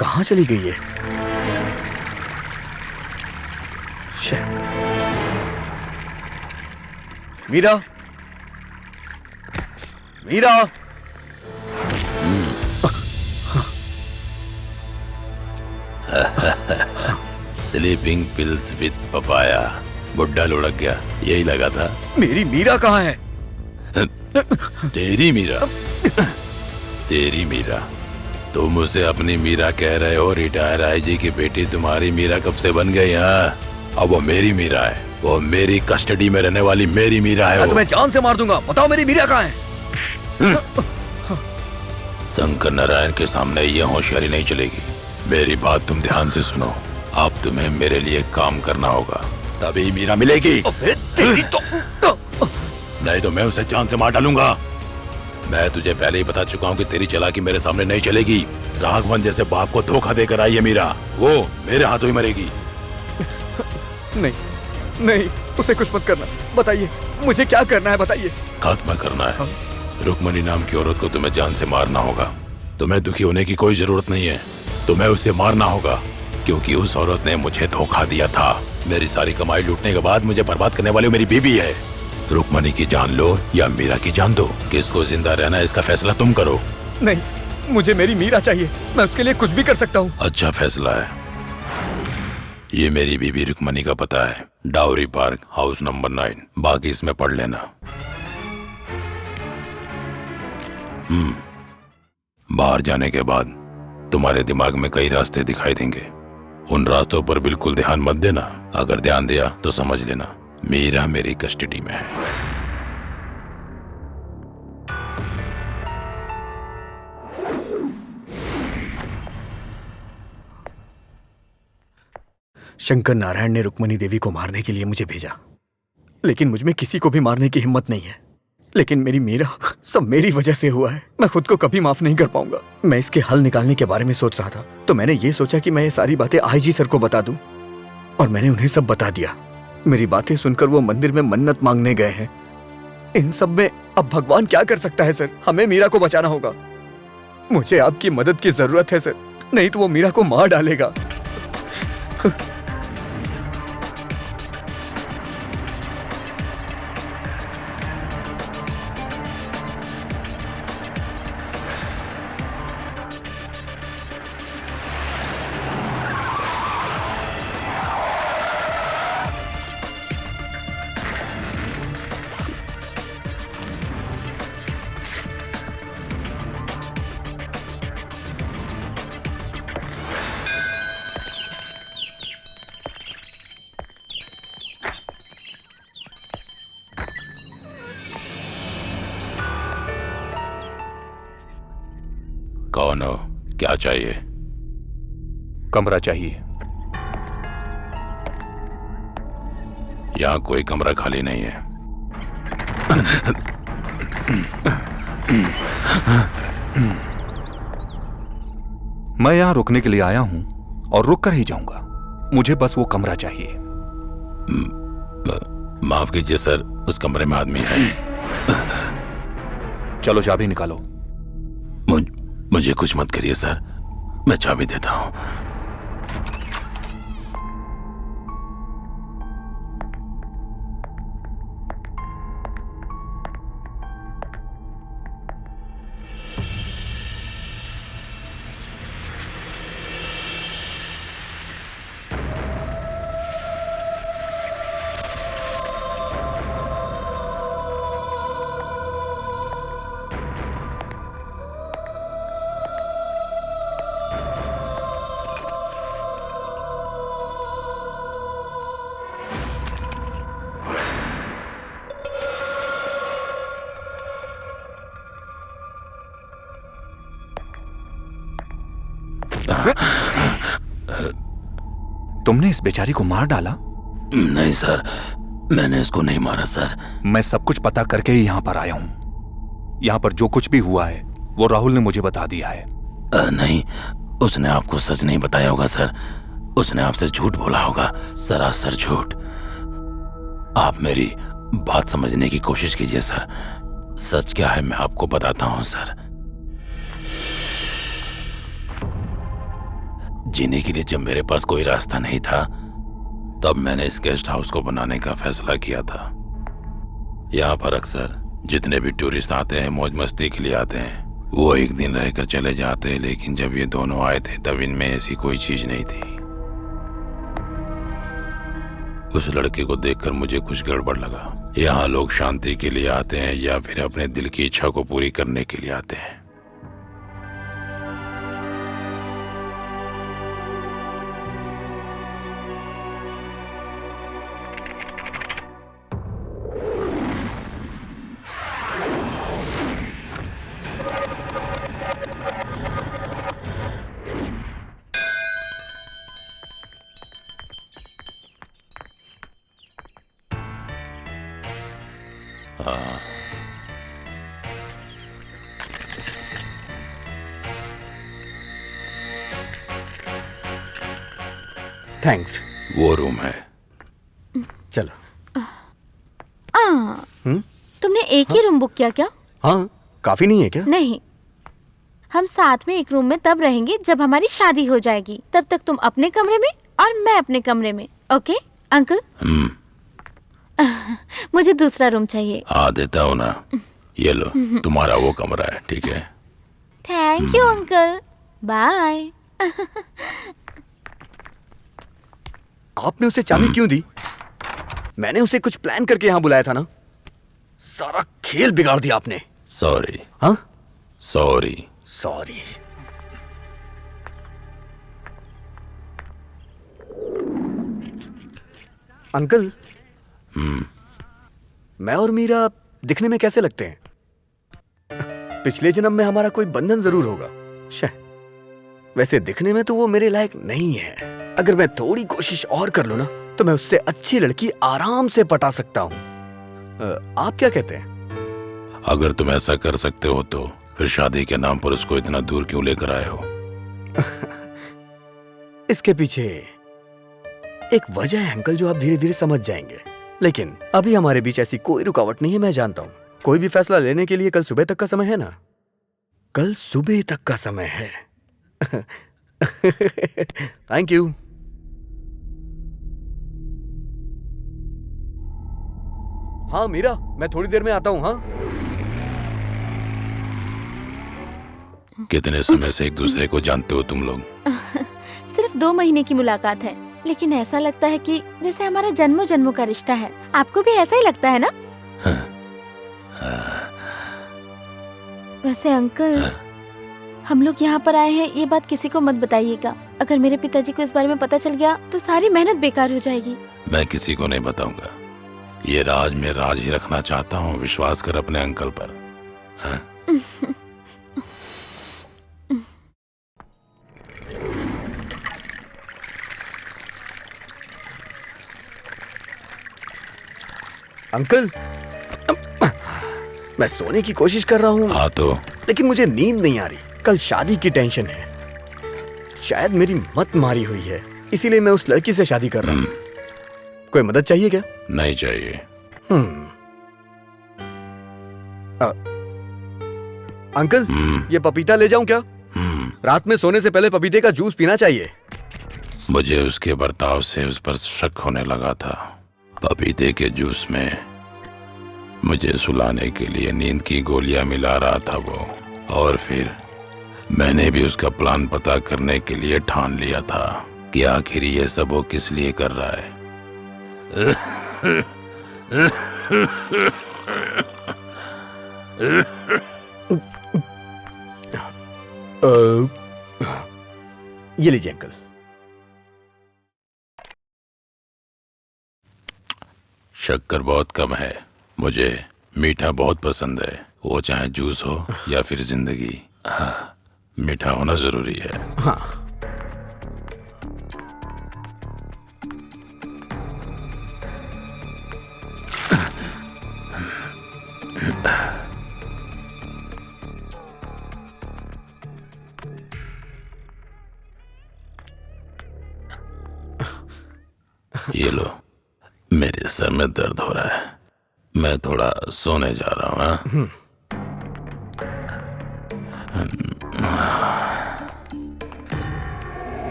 कहां चली गई है? Meera, Meera. Sleeping pills with papaya. बुड्ढा लुढ़क गया, यही लगा था। मेरी मीरा कहाँ है? तेरी मीरा? तेरी मीरा? तुम उसे अपनी मीरा कह रहे हो? रिटायर आईजी की बेटी तुम्हारी मीरा कब से बन गई? हाँ, अब वो मेरी मीरा है, वो मेरी कस्टडी में रहने वाली मेरी मीरा है। मैं तुम्हें जान से मार दूंगा, बताओ मेरी मीरा कहाँ है? शंकर नारायण के सामने ये होशियारी नहीं चलेगी। मेरी बात तुम ध्यान से सुनो। अब तुम्हें मेरे लिए काम करना होगा, तभी मीरा मिलेगी। तेरी तो नहीं तो मैं उसे जान से मार डालूंगा। मैं तुझे पहले ही बता चुका हूँ कि तेरी चालाकी मेरे सामने नहीं चलेगी। राघवन जैसे बाप को धोखा देकर आई है मीरा, वो मेरे हाथों ही मरेगी। नहीं नहीं, उसे कुछ मत करना। बताइए मुझे क्या करना है, बताइए। खत्म करना है। रुक्मणी नाम की औरत को तुम्हें जान से मारना होगा। तुम्हें दुखी होने की कोई जरूरत नहीं है, तुम्हें उसे मारना होगा, क्योंकि उस औरत ने मुझे धोखा दिया था। मेरी सारी कमाई लूटने के बाद मुझे बर्बाद करने वाली मेरी बीबी है। रुक्मणी की जान लो या मीरा की जान दो, किसको जिंदा रहना है इसका फैसला तुम करो। नहीं, मुझे मेरी मीरा चाहिए, मैं उसके लिए कुछ भी कर सकता हूँ। अच्छा फैसला है। ये मेरी बीबी रुक्मणी का पता है, डावरी पार्क, हाउस नंबर 9। बाकी इसमें पढ़ लेना। बाहर जाने के बाद तुम्हारे दिमाग में कई रास्ते दिखाई देंगे, उन रास्तों पर बिल्कुल ध्यान मत देना। अगर ध्यान दिया तो समझ लेना मीरा मेरी कस्टडी में है। शंकर नारायण ने रुक्मणी देवी को मारने के लिए मुझे भेजा, लेकिन मुझमें किसी को भी मारने की हिम्मत नहीं है। लेकिन मेरी मीरा, सब मेरी वजह से हुआ है। मैं खुद को कभी माफ नहीं कर पाऊंगा। मैं इसके हल निकालने के बारे में सोच रहा था, तो मैंने ये सोचा कि मैं ये सारी बातें आईजी सर को बता दूं, और मैंने उन्हें सब बता दिया। मेरी बातें सुनकर वो मंदिर में मन्नत मांगने गए हैं। इन सब में अब भगवान क्या कर सकता है सर? हमें मीरा को बचाना होगा। मुझे आपकी मदद की जरूरत है सर, नहीं तो वो मीरा को मार डालेगा। कौन हो? क्या चाहिए? कमरा चाहिए। यहाँ कोई कमरा खाली नहीं है। मैं यहाँ रुकने के लिए आया हूँ और रुक कर ही जाऊंगा। मुझे बस वो कमरा चाहिए। माफ कीजिए सर, उस कमरे में आदमी है। चलो चाबी निकालो। मुझे कुछ मत करिए सर, मैं चाबी देता हूँ। तुमने इस बेचारी को मार डाला? नहीं सर, मैंने इसको नहीं मारा सर। मैं सब कुछ पता करके ही यहाँ पर आया हूँ। यहाँ पर जो कुछ भी हुआ है वो राहुल ने मुझे बता दिया है। नहीं, उसने आपको सच नहीं बताया होगा सर, उसने आपसे झूठ बोला होगा, सरासर झूठ। आप मेरी बात समझने की कोशिश कीजिए सर। सच क्या है मैं आपको बताता हूँ सर। जीने के लिए जब मेरे पास कोई रास्ता नहीं था, तब मैंने इस गेस्ट हाउस को बनाने का फैसला किया था। यहाँ पर अक्सर जितने भी टूरिस्ट आते हैं मौज मस्ती के लिए आते हैं, वो एक दिन रहकर चले जाते हैं। लेकिन जब ये दोनों आए थे तब इनमें ऐसी कोई चीज नहीं थी। उस लड़के को देखकर मुझे कुछ गड़बड़ लगा। यहाँ लोग शांति के लिए आते हैं या फिर अपने दिल की इच्छा को पूरी करने के लिए आते हैं? थैंक्स। वो रूम है। चलो। तुमने एक ही रूम बुक किया क्या? हाँ, काफी नहीं है क्या? नहीं, हम साथ में एक रूम में तब रहेंगे जब हमारी शादी हो जाएगी। तब तक तुम अपने कमरे में और मैं अपने कमरे में। Okay uncle? मुझे दूसरा रूम चाहिए। हाँ देता हूँ ना, ये लो तुम्हारा वो कमरा है, ठीक है? Thank you uncle, bye. आपने उसे चाबी क्यों दी? मैंने उसे कुछ प्लान करके यहाँ बुलाया था ना। सारा खेल बिगाड़ दिया आपने। सॉरी। हाँ, सॉरी। सॉरी। अंकल, मैं और मीरा दिखने में कैसे लगते हैं? पिछले जन्म में हमारा कोई बंधन जरूर होगा शायद। वैसे दिखने में तो वो मेरे लायक नहीं है। अगर मैं थोड़ी कोशिश और कर लूं ना तो मैं उससे अच्छी लड़की आराम से पटा सकता हूं। आप क्या कहते हैं? अगर तुम ऐसा कर सकते हो तो फिर शादी के नाम पर उसको इतना दूर क्यों लेकर आए हो? इसके पीछे एक वजह है अंकल, जो आप धीरे धीरे समझ जाएंगे। लेकिन अभी हमारे बीच ऐसी कोई रुकावट नहीं है, मैं जानता हूं। कोई भी फैसला लेने के लिए कल सुबह तक का समय है ना? कल सुबह तक का समय है। Thank you. हाँ मीरा, मैं थोड़ी देर में आता हूँ। हाँ, कितने समय से एक दूसरे को जानते हो तुम लोग? सिर्फ 2 महीने की मुलाकात है, लेकिन ऐसा लगता है कि जैसे हमारा जन्मों जन्मों का रिश्ता है। आपको भी ऐसा ही लगता है ना? वैसे अंकल, हम लोग यहाँ पर आए हैं, ये बात किसी को मत बताइएगा। अगर मेरे पिताजी को इस बारे में पता चल गया तो सारी मेहनत बेकार हो जाएगी। मैं किसी को नहीं बताऊंगा। ये राज में राज ही रखना चाहता हूँ। विश्वास कर अपने अंकल पर। हाँ? अंकल, मैं सोने की कोशिश कर रहा हूँ। हाँ तो? लेकिन मुझे नींद नहीं आ रही। कल शादी की टेंशन है। शायद मेरी मत मारी हुई है, इसीलिए मैं उस लड़की से शादी कर रहा हूँ। कोई मदद चाहिए क्या? नहीं चाहिए। अंकल, ये पपीता ले जाऊं क्या? रात में सोने से पहले पपीते का जूस पीना चाहिए। मुझे उसके बर्ताव से उस पर शक होने लगा था। पपीते के जूस में मुझे सुलाने के लिए नींद की गोलियां मिला रहा था वो। और फिर मैंने भी उसका प्लान पता करने के लिए ठान लिया था कि आखिर ये सब वो किस लिए कर रहा है। ये लीजिए अंकल। शक्कर बहुत कम है। मुझे मीठा बहुत पसंद है, वो चाहे जूस हो या फिर जिंदगी। हाँ, मीठा होना जरूरी है। हाँ। ये लो, मेरे सर में दर्द हो रहा है, मैं थोड़ा सोने जा रहा हूँ।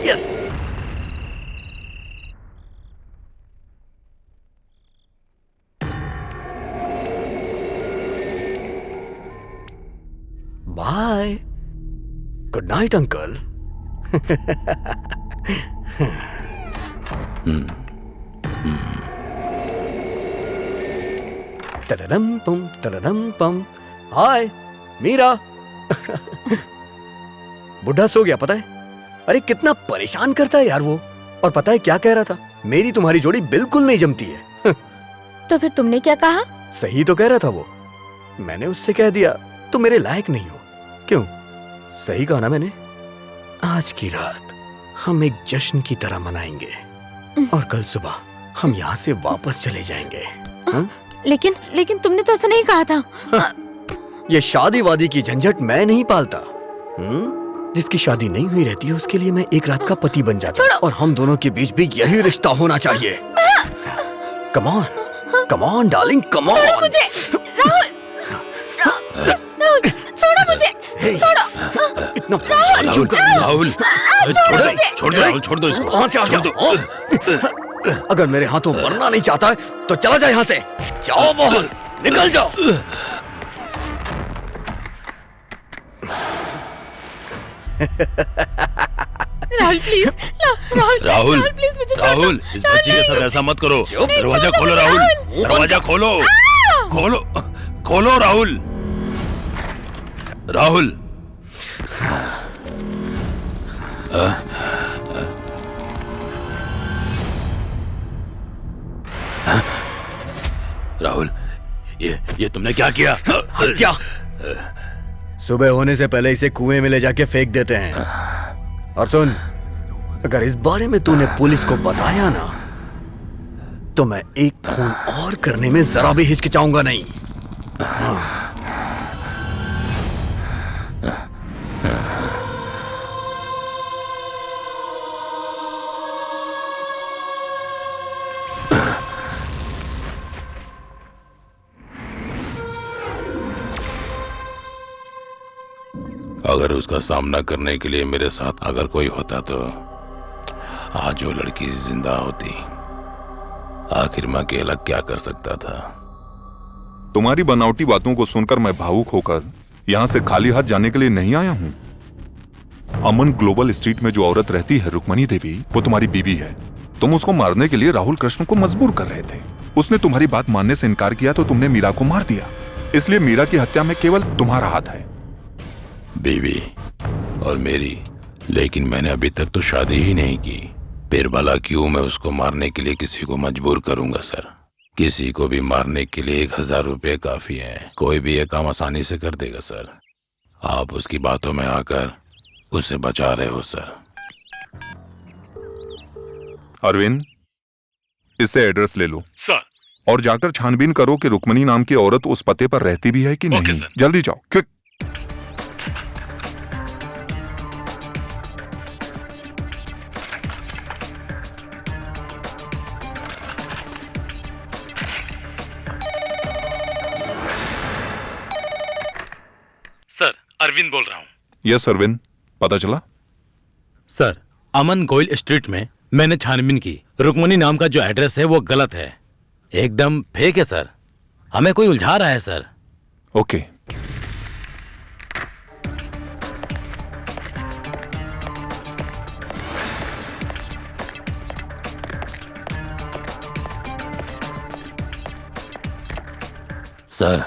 Yes. Bye. Good night uncle. टरडम पम। हाय मीरा। बुढ़ा सो गया पता है? अरे कितना परेशान करता है यार वो। और पता है क्या कह रहा था? मेरी तुम्हारी जोड़ी बिल्कुल नहीं जमती है। तो फिर तुमने क्या कहा? सही तो कह रहा था वो। मैंने उससे कह दिया तुम मेरे लायक नहीं हो। क्यों? सही कहा ना मैंने? आज की रात हम एक जश्न की तरह मनाएंगे और कल सुबह हम यहाँ से वापस चले जाएंगे। लेकिन तुमने तो ऐसा नहीं कहा था। ये शादी वादी की झंझट मैं नहीं पालता। जिसकी शादी नहीं हुई रहती है उसके लिए मैं एक रात का पति बन जाता हूँ। और हम दोनों के बीच भी यही रिश्ता होना चाहिए। Come on, come on darling, come on. छोड़ो मुझे, राहुल। राहुल, छोड़ो मुझे, छोड़ो। इतना परेशान क्यों कर रही हो? राहुल, छोड़ दो राहुल, छोड़ दो इसको। कहाँ से आ गया? अगर मेरे हाथों मरना नहीं चाहता है तो चला जाए यहाँ से। जाओ बाहर, निकल जाओ। राहुल प्लीज, राहुल, प्लीज मुझे छोड़ दो। राहुल, इस बच्ची के साथ ऐसा मत करो। दरवाजा खोलो राहुल, दरवाजा खोलो, खोलो, खोलो राहुल, राहुल। राहुल, ये तुमने क्या किया? क्या? सुबह होने से पहले इसे कुएं में ले जाके फेंक देते हैं। और सुन, अगर इस बारे में तूने पुलिस को बताया ना तो मैं एक खून और करने में जरा भी हिचकिचाऊंगा नहीं। अगर उसका सामना करने के लिए मेरे साथ अगर कोई होता तो आज वो लड़की जिंदा होती। आखिर मैं अकेला क्या कर सकता था? तुम्हारी बनावटी बातों को सुनकर मैं भावुक होकर यहाँ से खाली हाथ जाने के लिए नहीं आया हूँ। अमन ग्लोबल स्ट्रीट में जो औरत रहती है रुक्मणी देवी, वो तुम्हारी बीवी है। तुम उसको मारने के लिए राहुल कृष्ण को मजबूर कर रहे थे। उसने तुम्हारी बात मानने से इनकार किया तो तुमने मीरा को मार दिया। इसलिए मीरा की हत्या में केवल तुम्हारा हाथ है। बीवी और मेरी, लेकिन मैंने अभी तक तो शादी ही नहीं की। फिर भला क्यों मैं उसको मारने के लिए किसी को मजबूर करूंगा सर? किसी को भी मारने के लिए 1000 रुपये काफी है। कोई भी ये काम आसानी से कर देगा सर। आप उसकी बातों में आकर उसे बचा रहे हो सर। अरविंद, इससे एड्रेस ले लो सर। और जाकर छानबीन करो कि रुक्मणी नाम की औरत उस पते पर रहती भी है कि नहीं। जल्दी जाओ, क्विक। सर, अरविंद बोल रहा हूँ। यस अरविंद, पता चला? सर, अमन गोयल स्ट्रीट में मैंने छानबीन की। रुक्मणी नाम का जो एड्रेस है वो गलत है, एकदम फेक है सर। हमें कोई उलझा रहा है sir. Okay. Sir,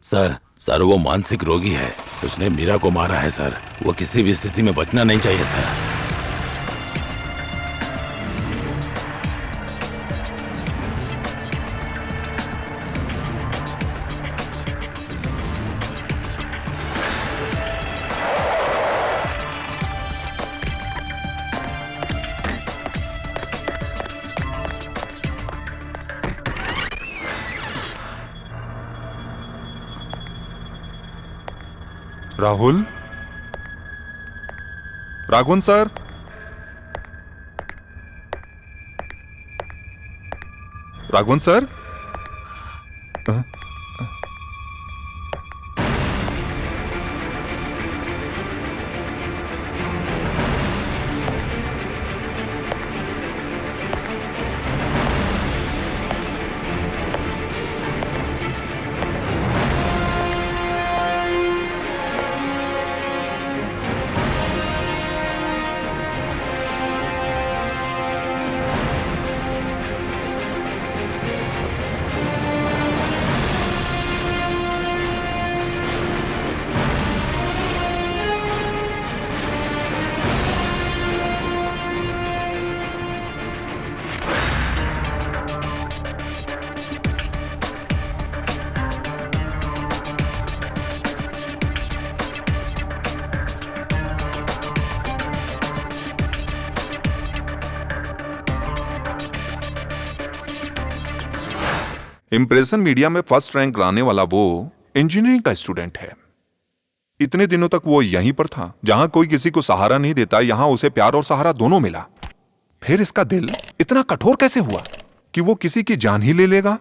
sir, sir वो मानसिक रोगी है। उसने मीरा को मारा है सर। वो किसी भी स्थिति में बचना नहीं चाहिए sir. Rahul, Raghavan sir, Raghavan sir. Impression media में फर्स्ट रैंक लाने वाला वो इंजीनियरिंग का स्टूडेंट है। इतने दिनों तक वो यहीं पर था, जहां कोई किसी को सहारा नहीं देता, यहां उसे प्यार और सहारा दोनों मिला। फिर इसका दिल इतना कठोर कैसे हुआ कि वो किसी की जान ही ले लेगा?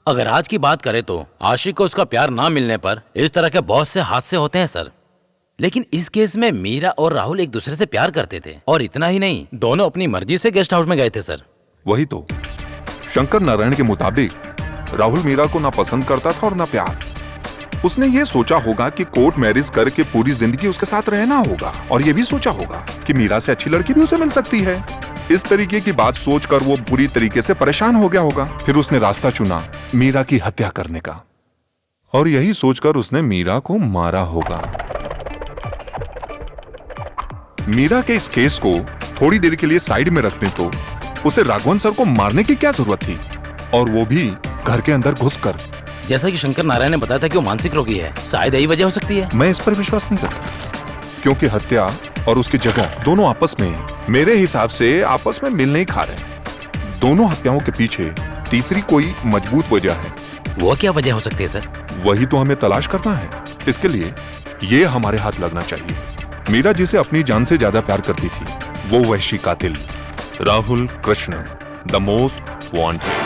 अगर आज की बात करें तो आशिक को उसका प्यार ना मिलने पर इस तरह के बहुत से हादसे होते हैं सर। लेकिन इस केस में मीरा और राहुल एक दूसरे से प्यार करते थे, और इतना ही नहीं, दोनों अपनी मर्जी से गेस्ट हाउस में गए थे सर। वही तो, शंकर नारायण के मुताबिक राहुल मीरा को ना पसंद करता था और ना प्यार। उसने ये सोचा होगा कि कोर्ट मैरिज करके पूरी जिंदगी उसके साथ रहना होगा, और ये भी सोचा होगा कि मीरा से अच्छी लड़की भी उसे मिल सकती है। इस तरीके की बात सोचकर वो बुरी तरीके से परेशान हो गया होगा। फिर उसने रास्ता चुना मीरा की हत्या करने का, और यही सोचकर उसने मीरा को मारा होगा। मीरा के इस केस को थोड़ी देर के लिए साइड में रखने तो उसे राघवन सर को मारने की क्या जरूरत थी, और वो भी घर के अंदर घुसकर। जैसा कि शंकर नारायण ने बताया था कि वो मानसिक रोगी है, शायद यही वजह हो सकती है। मैं इस पर विश्वास नहीं करता, क्योंकि हत्या और उसकी जगह दोनों आपस में, मेरे हिसाब से आपस में मिल नहीं खा रहे। दोनों हत्याओं के पीछे तीसरी कोई मजबूत वजह है। वो क्या वजह हो सकती है सर? वही तो हमें तलाश करना है। इसके लिए ये हमारे हाथ लगना चाहिए। मीरा जिसे अपनी जान से ज्यादा प्यार करती थी, वो वहशी कातिल Rahul Krishna, the most wanted.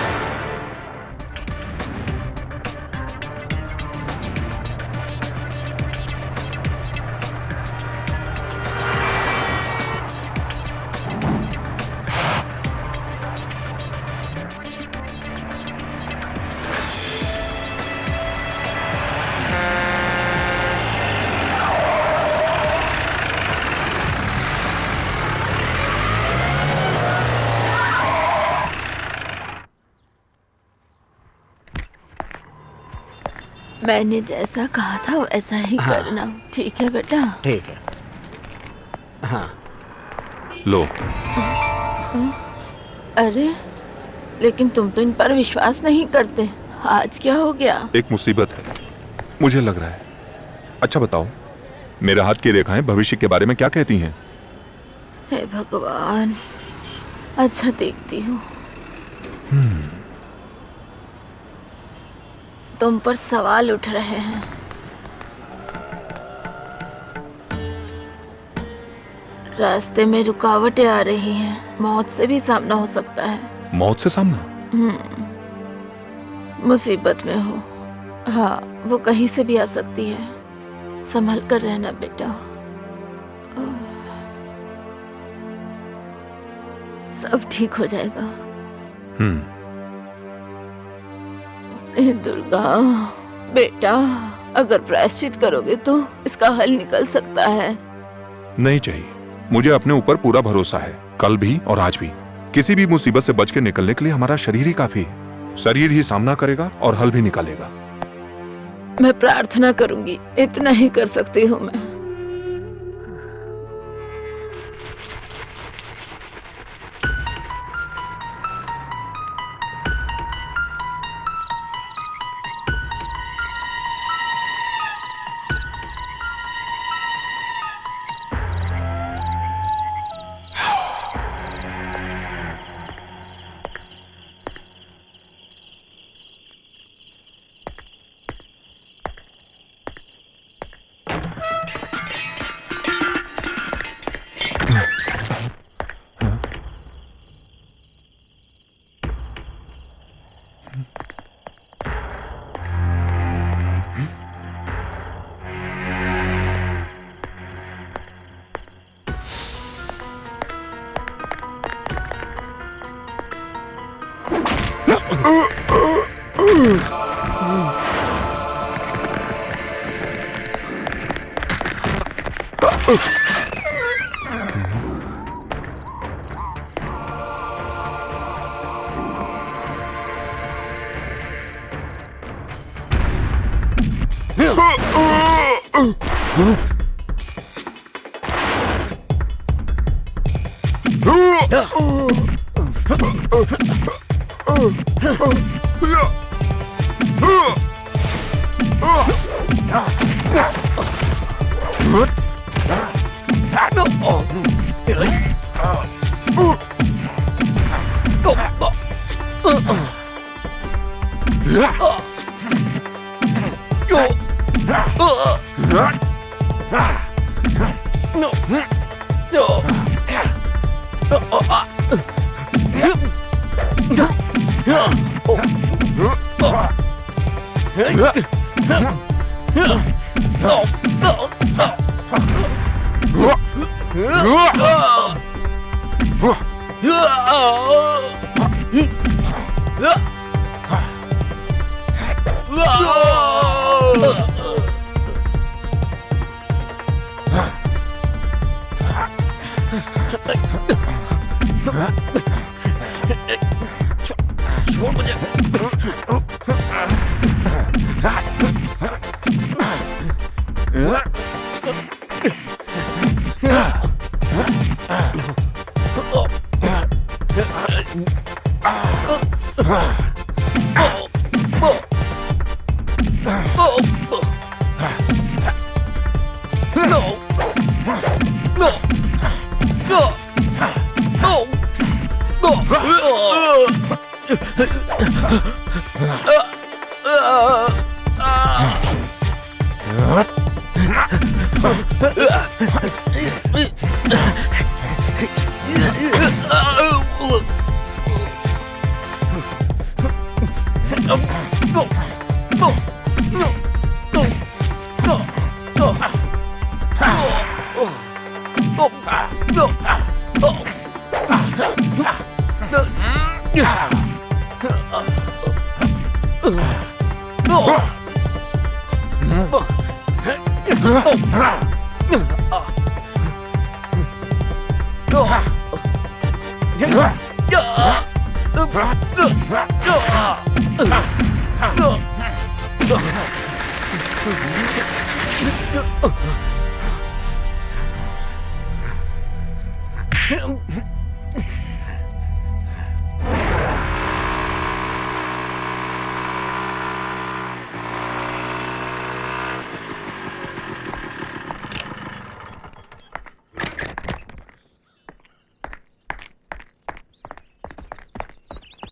मैंने जैसा कहा था वैसा ही करना, ठीक है बेटा? ठीक है। हाँ लो। अरे लेकिन तुम तो इन पर विश्वास नहीं करते, आज क्या हो गया? एक मुसीबत है, मुझे लग रहा है। अच्छा बताओ, मेरे हाथ की रेखाएं भविष्य के बारे में क्या कहती हैं? हे भगवान, अच्छा देखती हूँ। तुम पर सवाल उठ रहे हैं। रास्ते में रुकावटें आ रही हैं, मौत से भी सामना हो सकता है। मौत से सामना? मुसीबत में हो। हाँ, वो कहीं से भी आ सकती है, संभल कर रहना बेटा। सब ठीक हो जाएगा। हे दुर्गा, बेटा अगर प्रायश्चित करोगे तो इसका हल निकल सकता है। नहीं चाहिए, मुझे अपने ऊपर पूरा भरोसा है। कल भी और आज भी किसी भी मुसीबत से बच के निकलने के लिए हमारा शरीर ही काफी है। शरीर ही सामना करेगा और हल भी निकालेगा। मैं प्रार्थना करूंगी, इतना ही कर सकती हूँ मैं।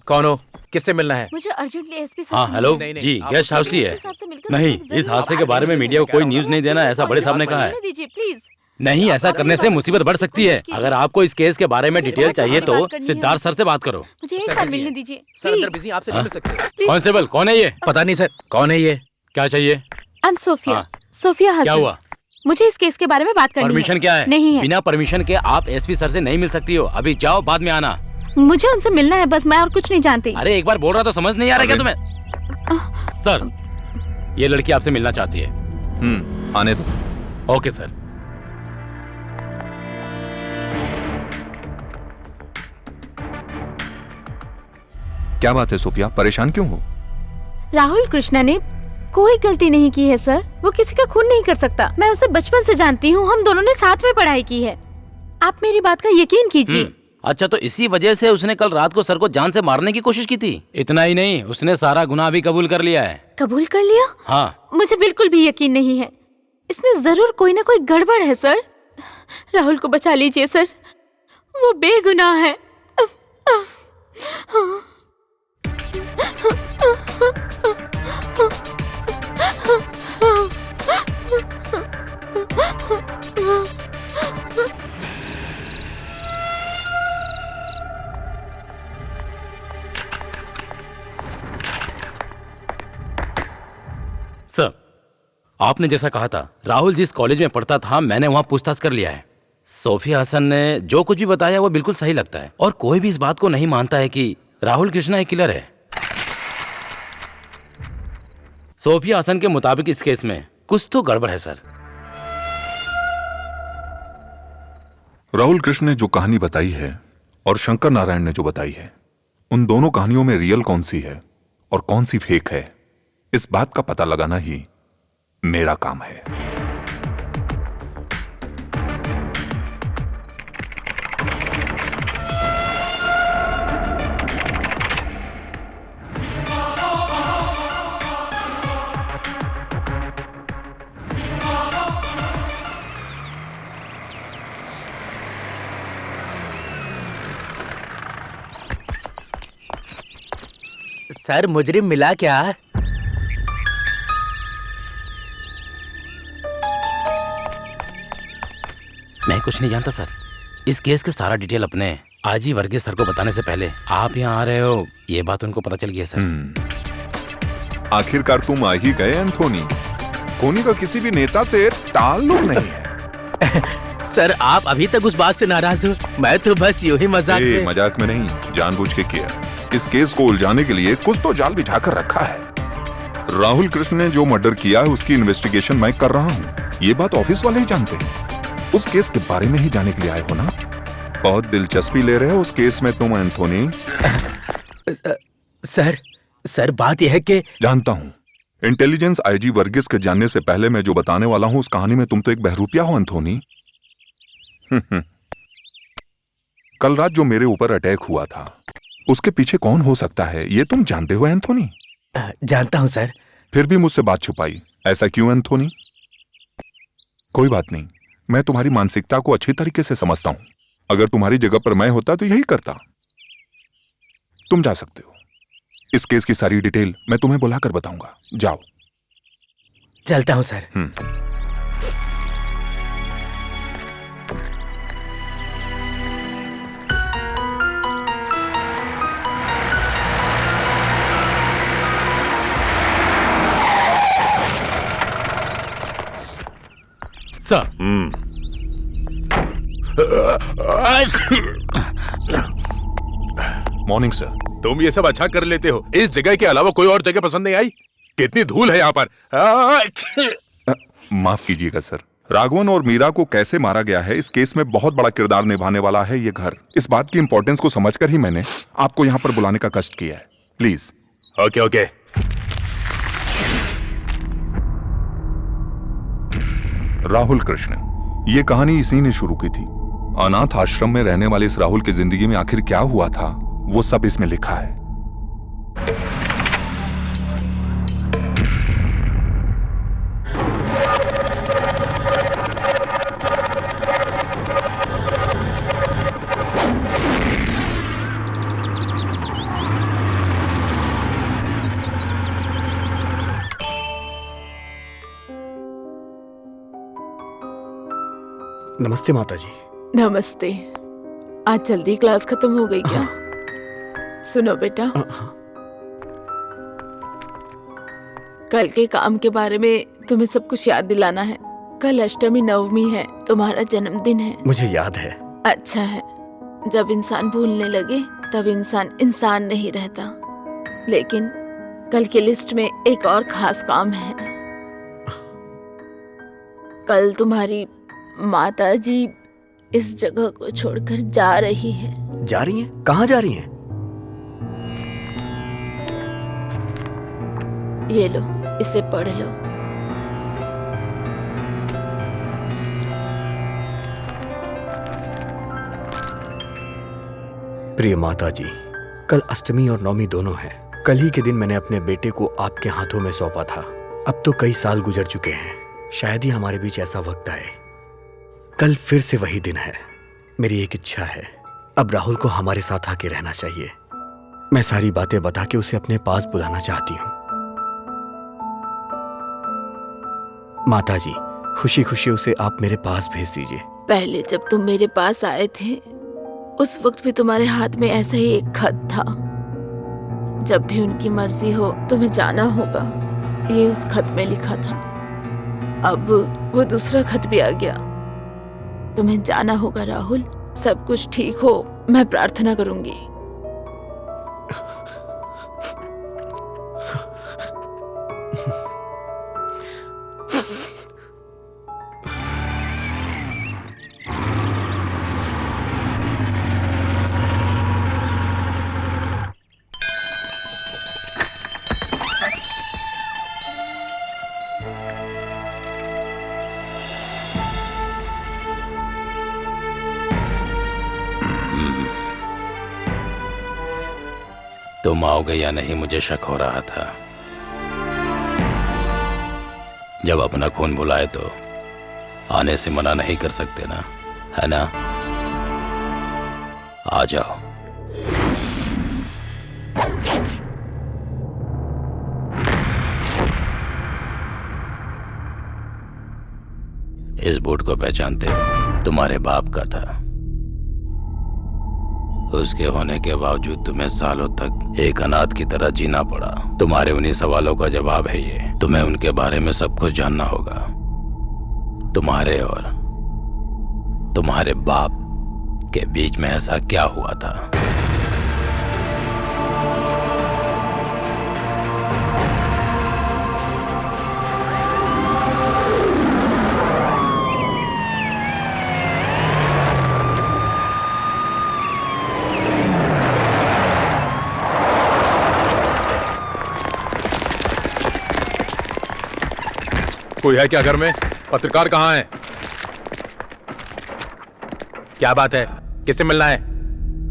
कौन हो? किससे मिलना है? मुझे अर्जेंटली एसपी सर हाँ से हेलो मिलना है। जी, गेस्ट हाउस ही है। एसपी साहब से मिलकर नहीं, मुझे इस जरूर हादसे के बात बारे में करनी मीडिया को कोई है। न्यूज़ नहीं देना, ऐसा बड़े साहब ने कहा है। मिलने दीजिए प्लीज। नहीं, ऐसा करने से मुसीबत बढ़ सकती है। अगर आपको इस केस के बारे में डिटेल चाहिए तो सिद्धार्थ सर से बात करो। मुझे एक बार मिलने दीजिए सर अंदर बिजी, आपसे नहीं मिल सकते। कांस्टेबल कौन है ये? पता नहीं सर, कौन है ये? क्या चाहिए? आई एम सोफिया, हाँ। सोफिया हसन। क्या हुआ? मुझे इस केस के बारे में बात करनी है। परमिशन क्या है? नहीं है। बिना परमिशन के आप एसपी सर से नहीं मिल सकती हो। अभी जाओ, बाद में आना। मुझे उनसे मिलना है बस, मैं और कुछ नहीं जानती। अरे एक बार बोल रहा तो समझ नहीं आ रहा क्या तुम्हें? सर, ये लड़की आपसे मिलना चाहती है। आने दो। Okay sir. क्या बात है सोफिया, परेशान क्यों हो? राहुल कृष्णा ने कोई गलती नहीं की है सर। वो किसी का खून नहीं कर सकता। मैं उसे बचपन से जानती हूँ, हम दोनों ने साथ में पढ़ाई की है। आप मेरी बात का यकीन कीजिए। अच्छा, तो इसी वजह से उसने कल रात को सर को जान से मारने की कोशिश की थी? इतना ही नहीं, उसने सारा गुनाह भी कबूल कर लिया है। कबूल कर लिया? हाँ। मुझे बिल्कुल भी यकीन नहीं है। इसमें जरूर कोई ना कोई गड़बड़ है सर। राहुल को बचा लीजिए सर, वो बेगुनाह है। सर, आपने जैसा कहा था, राहुल जिस कॉलेज में पढ़ता था मैंने वहां पूछताछ कर लिया है। सोफिया हसन ने जो कुछ भी बताया वो बिल्कुल सही लगता है और कोई भी इस बात को नहीं मानता है कि राहुल कृष्णा एक किलर है। सोफिया हसन के मुताबिक इस केस में कुछ तो गड़बड़ है सर। राहुल कृष्ण ने जो कहानी बताई है और शंकर नारायण ने जो बताई है, उन दोनों कहानियों में रियल कौन सी है और कौन सी फेक है, इस बात का पता लगाना ही मेरा काम है। सर मुजरिम मिला क्या? मैं कुछ नहीं जानता सर। इस केस के सारा डिटेल अपने आजी वर्गीस सर को बताने से पहले आप यहाँ आ रहे हो, ये बात उनको पता चल गई है सर। आखिरकार तुम आ ही गए एंथोनी। कोनी का किसी भी नेता से ताल्लुक नहीं है। सर आप अभी तक उस बात से नाराज हो? मैं तो बस यूं ही मजाक में नहीं, जानबूझ के किया। इस केस को उलझाने के लिए कुछ तो जाल बिछाकर रखा है। राहुल कृष्ण ने जो मर्डर किया है उसकी इन्वेस्टिगेशन मैं कर रहा हूँ। ये बात ऑफिस वाले ही जानते हैं। उस केस के बारे में ही जाने के लिए आए हो ना? बहुत दिलचस्पी ले रहे हो उस केस में तुम एंथोनी? सर बात यह है कि जानता हूँ। इंटेलिजेंस आईजी वर्गीस के जानने से पहले मैं जो बताने वाला हूँ उस कहानी में तुम तो एक बहरूपिया हो एंथोनी। कल रात जो मेरे ऊपर अटैक हुआ था उसके पीछे कौन हो सकता है ये तुम जानते हो एंथोनी? जानता हूं सर। फिर भी मुझसे बात छुपाई, ऐसा क्यों एंथोनी? कोई बात नहीं, मैं तुम्हारी मानसिकता को अच्छी तरीके से समझता हूं। अगर तुम्हारी जगह पर मैं होता तो यही करता। तुम जा सकते हो। इस केस की सारी डिटेल मैं तुम्हें बुलाकर बताऊंगा। जाओ। चलता हूं सर। Morning sir. तुम ये सब अच्छा कर लेते हो। इस जगह के अलावा कोई और जगह पसंद नहीं आई? कितनी धूल है यहाँ पर। माफ कीजिएगा सर। राघवन और मीरा को कैसे मारा गया है इस केस में बहुत बड़ा किरदार निभाने वाला है ये घर। इस बात की इंपॉर्टेंस को समझकर ही मैंने आपको यहाँ पर बुलाने का कष्ट किया है। प्लीज। ओके। राहुल कृष्ण, ये कहानी इसी ने शुरू की थी। अनाथ आश्रम में रहने वाले इस राहुल की जिंदगी में आखिर क्या हुआ था वो सब इसमें लिखा है। नमस्ते माता जी। नमस्ते। आज जल्दी क्लास खत्म हो गई क्या? सुनो बेटा, कल के काम के बारे में तुम्हें सब कुछ याद दिलाना है। कल अष्टमी नवमी है, तुम्हारा जन्मदिन है। मुझे याद है। अच्छा है, जब इंसान भूलने लगे तब इंसान नहीं रहता। लेकिन कल की लिस्ट में एक और खास काम है। कल तुम्हारी माता जी इस जगह को छोड़कर जा रही है। जा रही हैं? कहाँ जा रही हैं? ये लो, इसे पढ़ लो। प्रिय माता जी, कल अष्टमी और नवमी दोनों हैं। कल ही के दिन मैंने अपने बेटे को आपके हाथों में सौंपा था। अब तो कई साल गुजर चुके हैं, शायद ही हमारे बीच ऐसा वक्त आए। कल फिर से वही दिन है। मेरी एक इच्छा है, अब राहुल को हमारे साथ आके रहना चाहिए। मैं सारी बातें बता के उसे अपने पास बुलाना चाहती हूँ। माता जी, खुशी खुशी उसे आप मेरे पास भेज दीजिए। पहले जब तुम मेरे पास आए थे उस वक्त भी तुम्हारे हाथ में ऐसा ही एक खत था। जब भी उनकी मर्जी हो तुम्हें जाना होगा, ये उस खत में लिखा था। अब वो दूसरा खत भी आ गया। तुम्हें जाना होगा राहुल। सब कुछ ठीक हो, मैं प्रार्थना करूंगी। तुम आओगे या नहीं मुझे शक हो रहा था। जब अपना खून बुलाए तो आने से मना नहीं कर सकते ना, है ना? आ जाओ। इस बूट को पहचानते हो? तुम्हारे बाप का था। उसके होने के बावजूद तुम्हें सालों तक एक अनाथ की तरह जीना पड़ा। तुम्हारे उन्हीं सवालों का जवाब है ये। तुम्हें उनके बारे में सब कुछ जानना होगा। तुम्हारे और तुम्हारे बाप के बीच में ऐसा क्या हुआ था? कोई है क्या घर में? पत्रकार कहाँ है? क्या बात है? किससे मिलना है?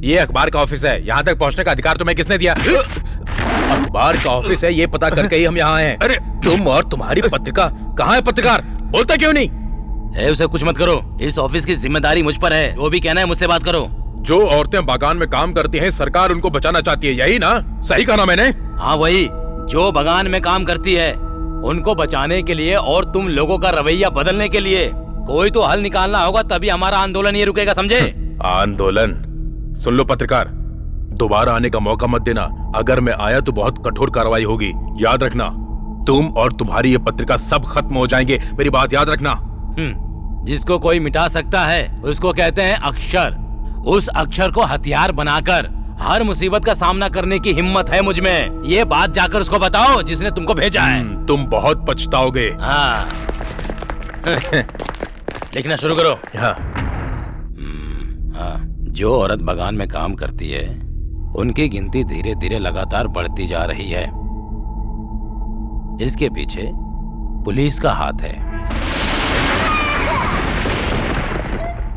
ये अखबार का ऑफिस है, यहाँ तक पहुँचने का अधिकार तुम्हें किसने दिया? अखबार का ऑफिस है, ये पता करके ही हम यहाँ आए हैं। अरे तुम और तुम्हारी पत्रिका, कहाँ है पत्रकार? बोलता क्यों नहीं? उसे कुछ मत करो, इस ऑफिस की जिम्मेदारी मुझ पर है। वो भी कहना है मुझसे बात करो। जो औरतें बागान में काम करती हैं, सरकार उनको बचाना चाहती है, यही ना? सही कहा ना मैंने? हाँ वही, जो बागान में काम करती है उनको बचाने के लिए और तुम लोगों का रवैया बदलने के लिए कोई तो हल निकालना होगा, तभी हमारा आंदोलन ये रुकेगा, समझे? आंदोलन? सुन लो पत्रकार, दोबारा आने का मौका मत देना। अगर मैं आया तो बहुत कठोर कार्रवाई होगी, याद रखना। तुम और तुम्हारी ये पत्रिका सब खत्म हो जाएंगे, मेरी बात याद रखना। जिसको कोई मिटा सकता है उसको कहते हैं अक्षर। उस अक्षर को हथियार बनाकर हर मुसीबत का सामना करने की हिम्मत है मुझ में। ये बात जाकर उसको बताओ जिसने तुमको भेजा है। तुम बहुत पछताओगे। हाँ। लिखना शुरू करो। हाँ। हाँ। जो औरत बागान में काम करती है उनकी गिनती धीरे धीरे लगातार बढ़ती जा रही है। इसके पीछे पुलिस का हाथ है।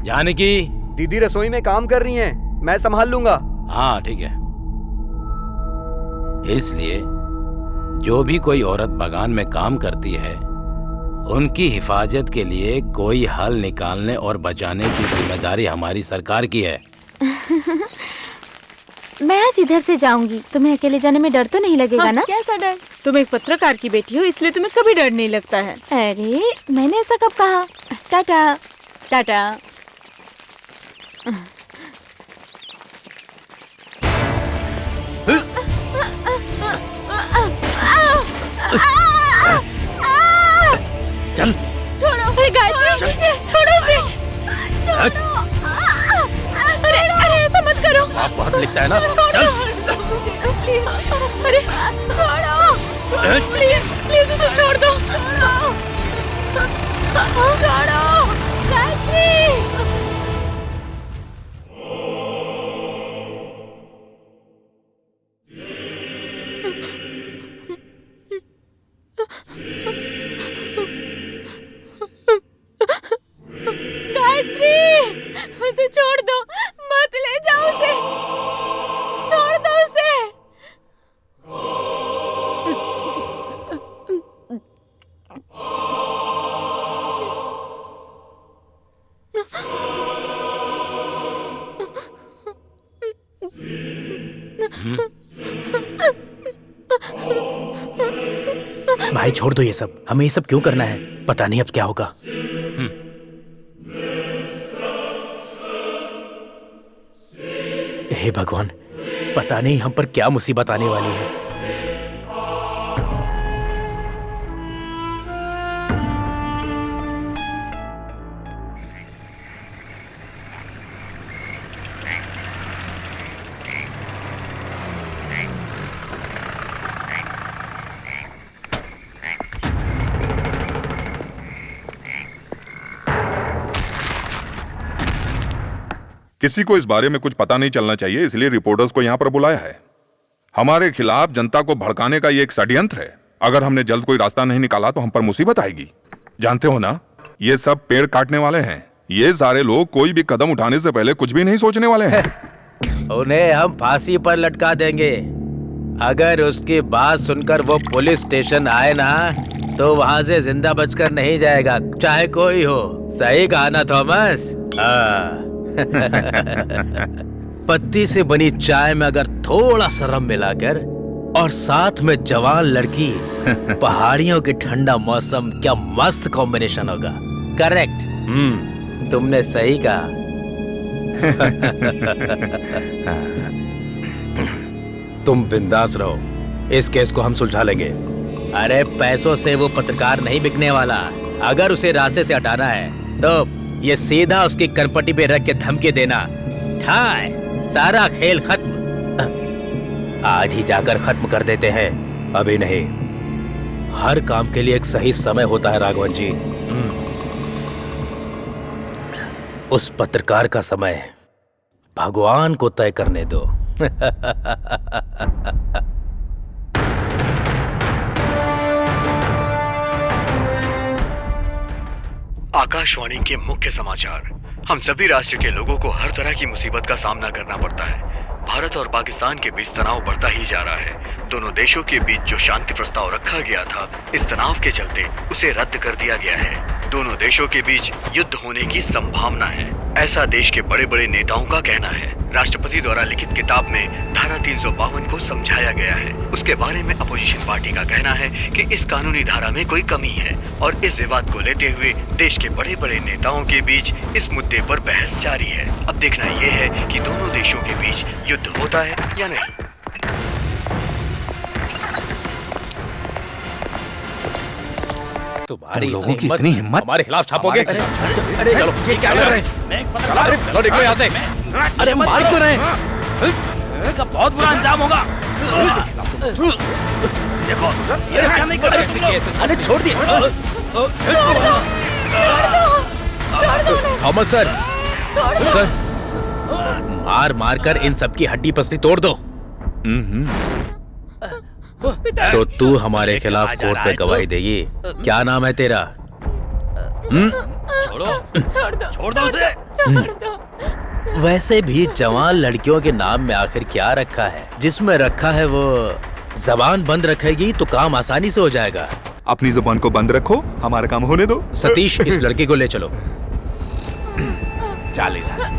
जानकी दीदी रसोई में काम कर रही हैं, मैं संभाल लूंगा। हाँ ठीक है। इसलिए जो भी कोई औरत बागान में काम करती है उनकी हिफाजत के लिए कोई हल निकालने और बचाने की जिम्मेदारी हमारी सरकार की है। मैं आज इधर से जाऊंगी। तुम्हें अकेले जाने में डर तो नहीं लगेगा ना? कैसा डर? तुम एक पत्रकार की बेटी हो, इसलिए तुम्हें कभी डर नहीं लगता है। अरे मैंने ऐसा कब कहा? टाटा टाटा। चल छोड़ो। अरे गायत्री, छोड़ो इसे, छोड़ो। अरे अरे ऐसा मत करो। आप बहुत लिखता है ना? चल। अरे छोड़ो, प्लीज प्लीज उसे छोड़ दो। छोड़ो गायत्री। उसे छोड़ दो, मत ले जाओ उसे, छोड़ दो उसे। भाई छोड़ दो ये सब, हमें ये सब क्यों करना है? पता नहीं अब क्या होगा। हे भगवान, पता नहीं हम पर क्या मुसीबत आने वाली है। किसी को इस बारे में कुछ पता नहीं चलना चाहिए, इसलिए रिपोर्टर्स को यहाँ पर बुलाया है। हमारे खिलाफ जनता को भड़काने का ये एक षड्यंत्र है। अगर हमने जल्द कोई रास्ता नहीं निकाला तो हम पर मुसीबत आएगी। जानते हो ना, ये सब पेड़ काटने वाले हैं। ये सारे लोग कोई भी कदम उठाने से पहले कुछ भी नहीं सोचने वाले हैं। उन्हें हम फांसी पर लटका देंगे। अगर उसकी बात सुनकर वो पुलिस स्टेशन आए ना तो वहां से जिंदा बचकर नहीं जाएगा, चाहे कोई हो। सही कहा ना थॉमस? पत्ती से बनी चाय में अगर थोड़ा सा रम मिलाकर और साथ में जवान लड़की, पहाड़ियों के ठंडा मौसम, क्या मस्त कॉम्बिनेशन होगा। करेक्ट। तुमने सही कहा। तुम बिंदास रहो, इस केस को हम सुलझा लेंगे। अरे पैसों से वो पत्रकार नहीं बिकने वाला। अगर उसे रास्ते से हटाना है तो ये सीधा उसकी कनपट्टी पे रख के धमकी देना। ठाय, सारा खेल खत्म। आज ही जाकर खत्म कर देते हैं, अभी नहीं। हर काम के लिए एक सही समय होता है राघवन जी। उस पत्रकार का समय भगवान को तय करने दो। आकाशवाणी के मुख्य समाचार। हम सभी राष्ट्र के लोगों को हर तरह की मुसीबत का सामना करना पड़ता है। भारत और पाकिस्तान के बीच तनाव बढ़ता ही जा रहा है। दोनों देशों के बीच जो शांति प्रस्ताव रखा गया था, इस तनाव के चलते उसे रद्द कर दिया गया है। दोनों देशों के बीच युद्ध होने की संभावना है, ऐसा देश के बड़े बड़े नेताओं का कहना है। राष्ट्रपति द्वारा लिखित किताब में धारा 352 को समझाया गया है। उसके बारे में अपोजिशन पार्टी का कहना है कि इस कानूनी धारा में कोई कमी है और इस विवाद को लेते हुए देश के बड़े बड़े नेताओं के बीच इस मुद्दे पर बहस जारी है। अब देखना यह है कि दोनों देशों के बीच युद्ध होता है या नहीं। तुम्हारी लोगों की इतनी हिम्मत हमारे खिलाफ छापोगे? अरे चलो, ये क्या कर रहे हैं? अरे चलो निकलो यहाँ से। अरे मार क्यों रहे हैं? इसका बहुत बुरा अंजाम होगा। देखो, ये क्या नहीं कर रहे? अरे छोड़ दिए। थॉमस सर, मार मार कर इन सबकी हड्डी पसली तोड़ दो। तो तू हमारे खिलाफ कोर्ट में गवाही देगी। क्या नाम है तेरा? छोड़ दो उसे। वैसे भी जवान लड़कियों के नाम में आखिर क्या रखा है? जिसमें रखा है वो जबान बंद रखेगी तो काम आसानी से हो जाएगा। अपनी जुबान को बंद रखो, हमारा काम होने दो। सतीश, इस लड़के को ले चलो।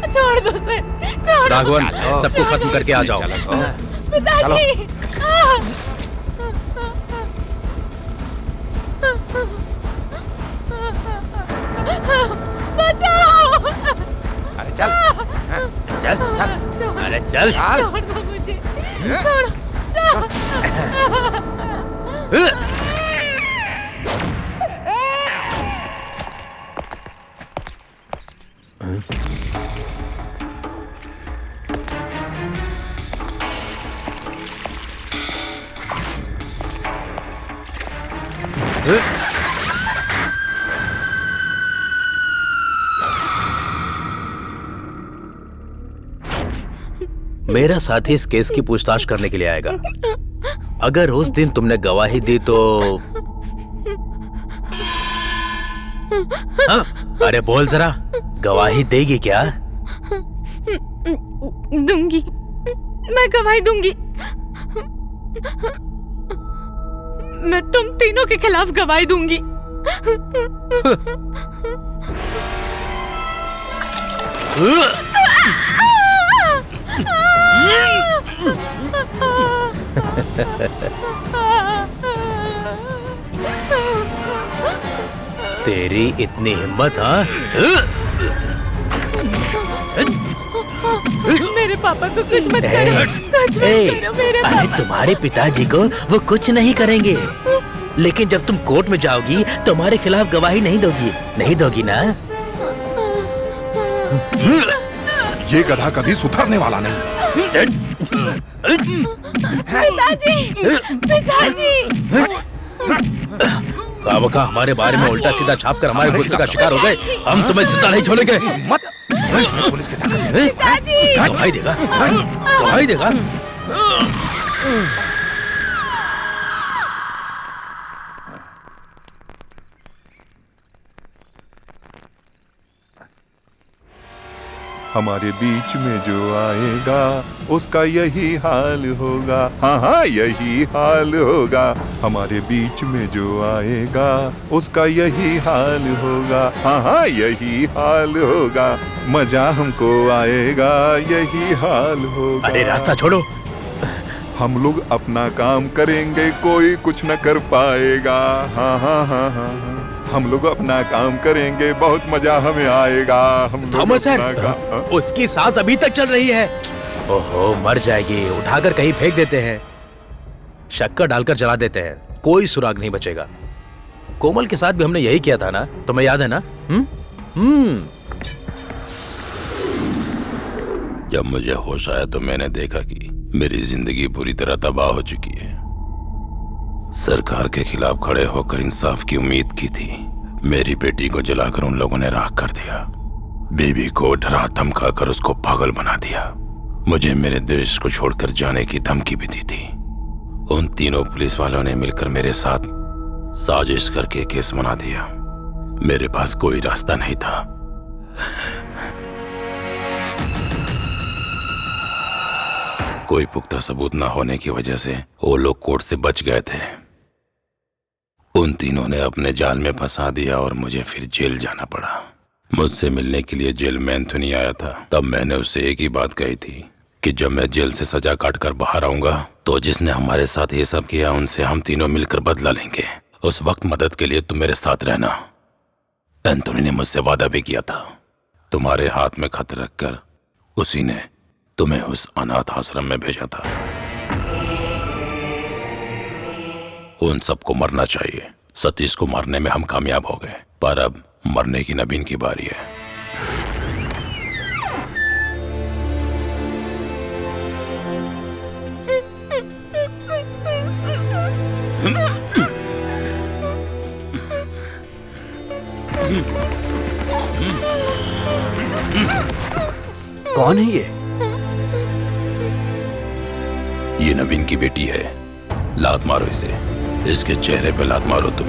छोड़ दो उसे, छोड़ दो। राघवन, सबको खत्म करके आ जाओ। पिताजी, बचाओ। अरे चल, चल, अरे चल। छोड़ दो मुझे, छोड़ो, मेरा साथी इस केस की पूछताछ करने के लिए आएगा। अगर उस दिन तुमने गवाही दी तो अरे बोल जरा, गवाही देगी क्या? दूंगी, मैं गवाही दूंगी। मैं तुम तीनों के खिलाफ गवाही दूंगी। तेरी इतनी हिम्मत? हाँ, मेरे पापा को कुछ मत करो, कुछ मत करो मेरे पापा। अरे तुम्हारे पिताजी को वो कुछ नहीं करेंगे, लेकिन जब तुम कोर्ट में जाओगी तो हमारे खिलाफ गवाही नहीं दोगी, नहीं दोगी ना? ये गधा कभी सुधरने वाला नहीं। पिताजी, पिताजी। काबका हमारे बारे में उल्टा सीधा छाप कर हमारे गुस्से का शिकार हो गए। हम तुम्हें जिंदा नहीं छोड़ेंगे। मत पुलिस की ताकत। पिताजी, गवाही देगा, गवाही देगा। हमारे बीच में जो आएगा उसका यही हाल होगा। हाँ हाँ, यही हाल होगा। हमारे बीच में जो आएगा उसका यही हाल होगा। हाँ हाँ, यही हाल होगा। मजा हमको आएगा, यही हाल होगा। अरे रास्ता छोड़ो। हम लोग अपना काम करेंगे, कोई कुछ न कर पाएगा। हाँ हाँ हाँ हाँ हाँ। हम लोग अपना काम करेंगे, बहुत मजा हमें आएगा। हम लोग थॉमस अपना सर, उसकी सांस अभी तक चल रही है। ओहो, मर जाएगी। उठाकर कहीं फेंक देते हैं, शक्कर डालकर जला देते हैं, कोई सुराग नहीं बचेगा। कोमल के साथ भी हमने यही किया था ना, तुम्हें याद है ना? जब मुझे होश आया तो मैंने देखा कि मेरी जिंदगी पूरी तरह तबाह हो चुकी है। सरकार के खिलाफ खड़े होकर इंसाफ की उम्मीद की थी। मेरी बेटी को जलाकर उन लोगों ने राख कर दिया। बीवी को डरा धमकाकर उसको पागल बना दिया। मुझे मेरे देश को छोड़कर जाने की धमकी भी दी थी। उन तीनों पुलिस वालों ने मिलकर मेरे साथ साजिश करके केस बना दिया। मेरे पास कोई रास्ता नहीं था। कोई पुख्ता सबूत न होने की वजह से वो लोग कोर्ट से बच गए थे। उन तीनों ने अपने जाल में फंसा दिया और मुझे फिर जेल जाना पड़ा। मुझसे मिलने के लिए जेल में एंथोनी आया था। तब मैंने उससे एक ही बात कही थी कि जब मैं जेल से सजा काट कर बाहर आऊंगा तो जिसने हमारे साथ ये सब किया उनसे हम तीनों मिलकर बदला लेंगे। उस वक्त मदद के लिए तुम मेरे साथ रहना। एंथोनी ने मुझसे वादा भी किया था। तुम्हारे हाथ में खत रखकर उसी ने तुम्हें उस अनाथ आश्रम में भेजा था। उन सबको मरना चाहिए। सतीश को मारने में हम कामयाब हो गए, पर अब मरने की नवीन की बारी है। कौन है ये नवीन की बेटी है। लात मारो इसे, इसके चेहरे पे लात मारो तुम।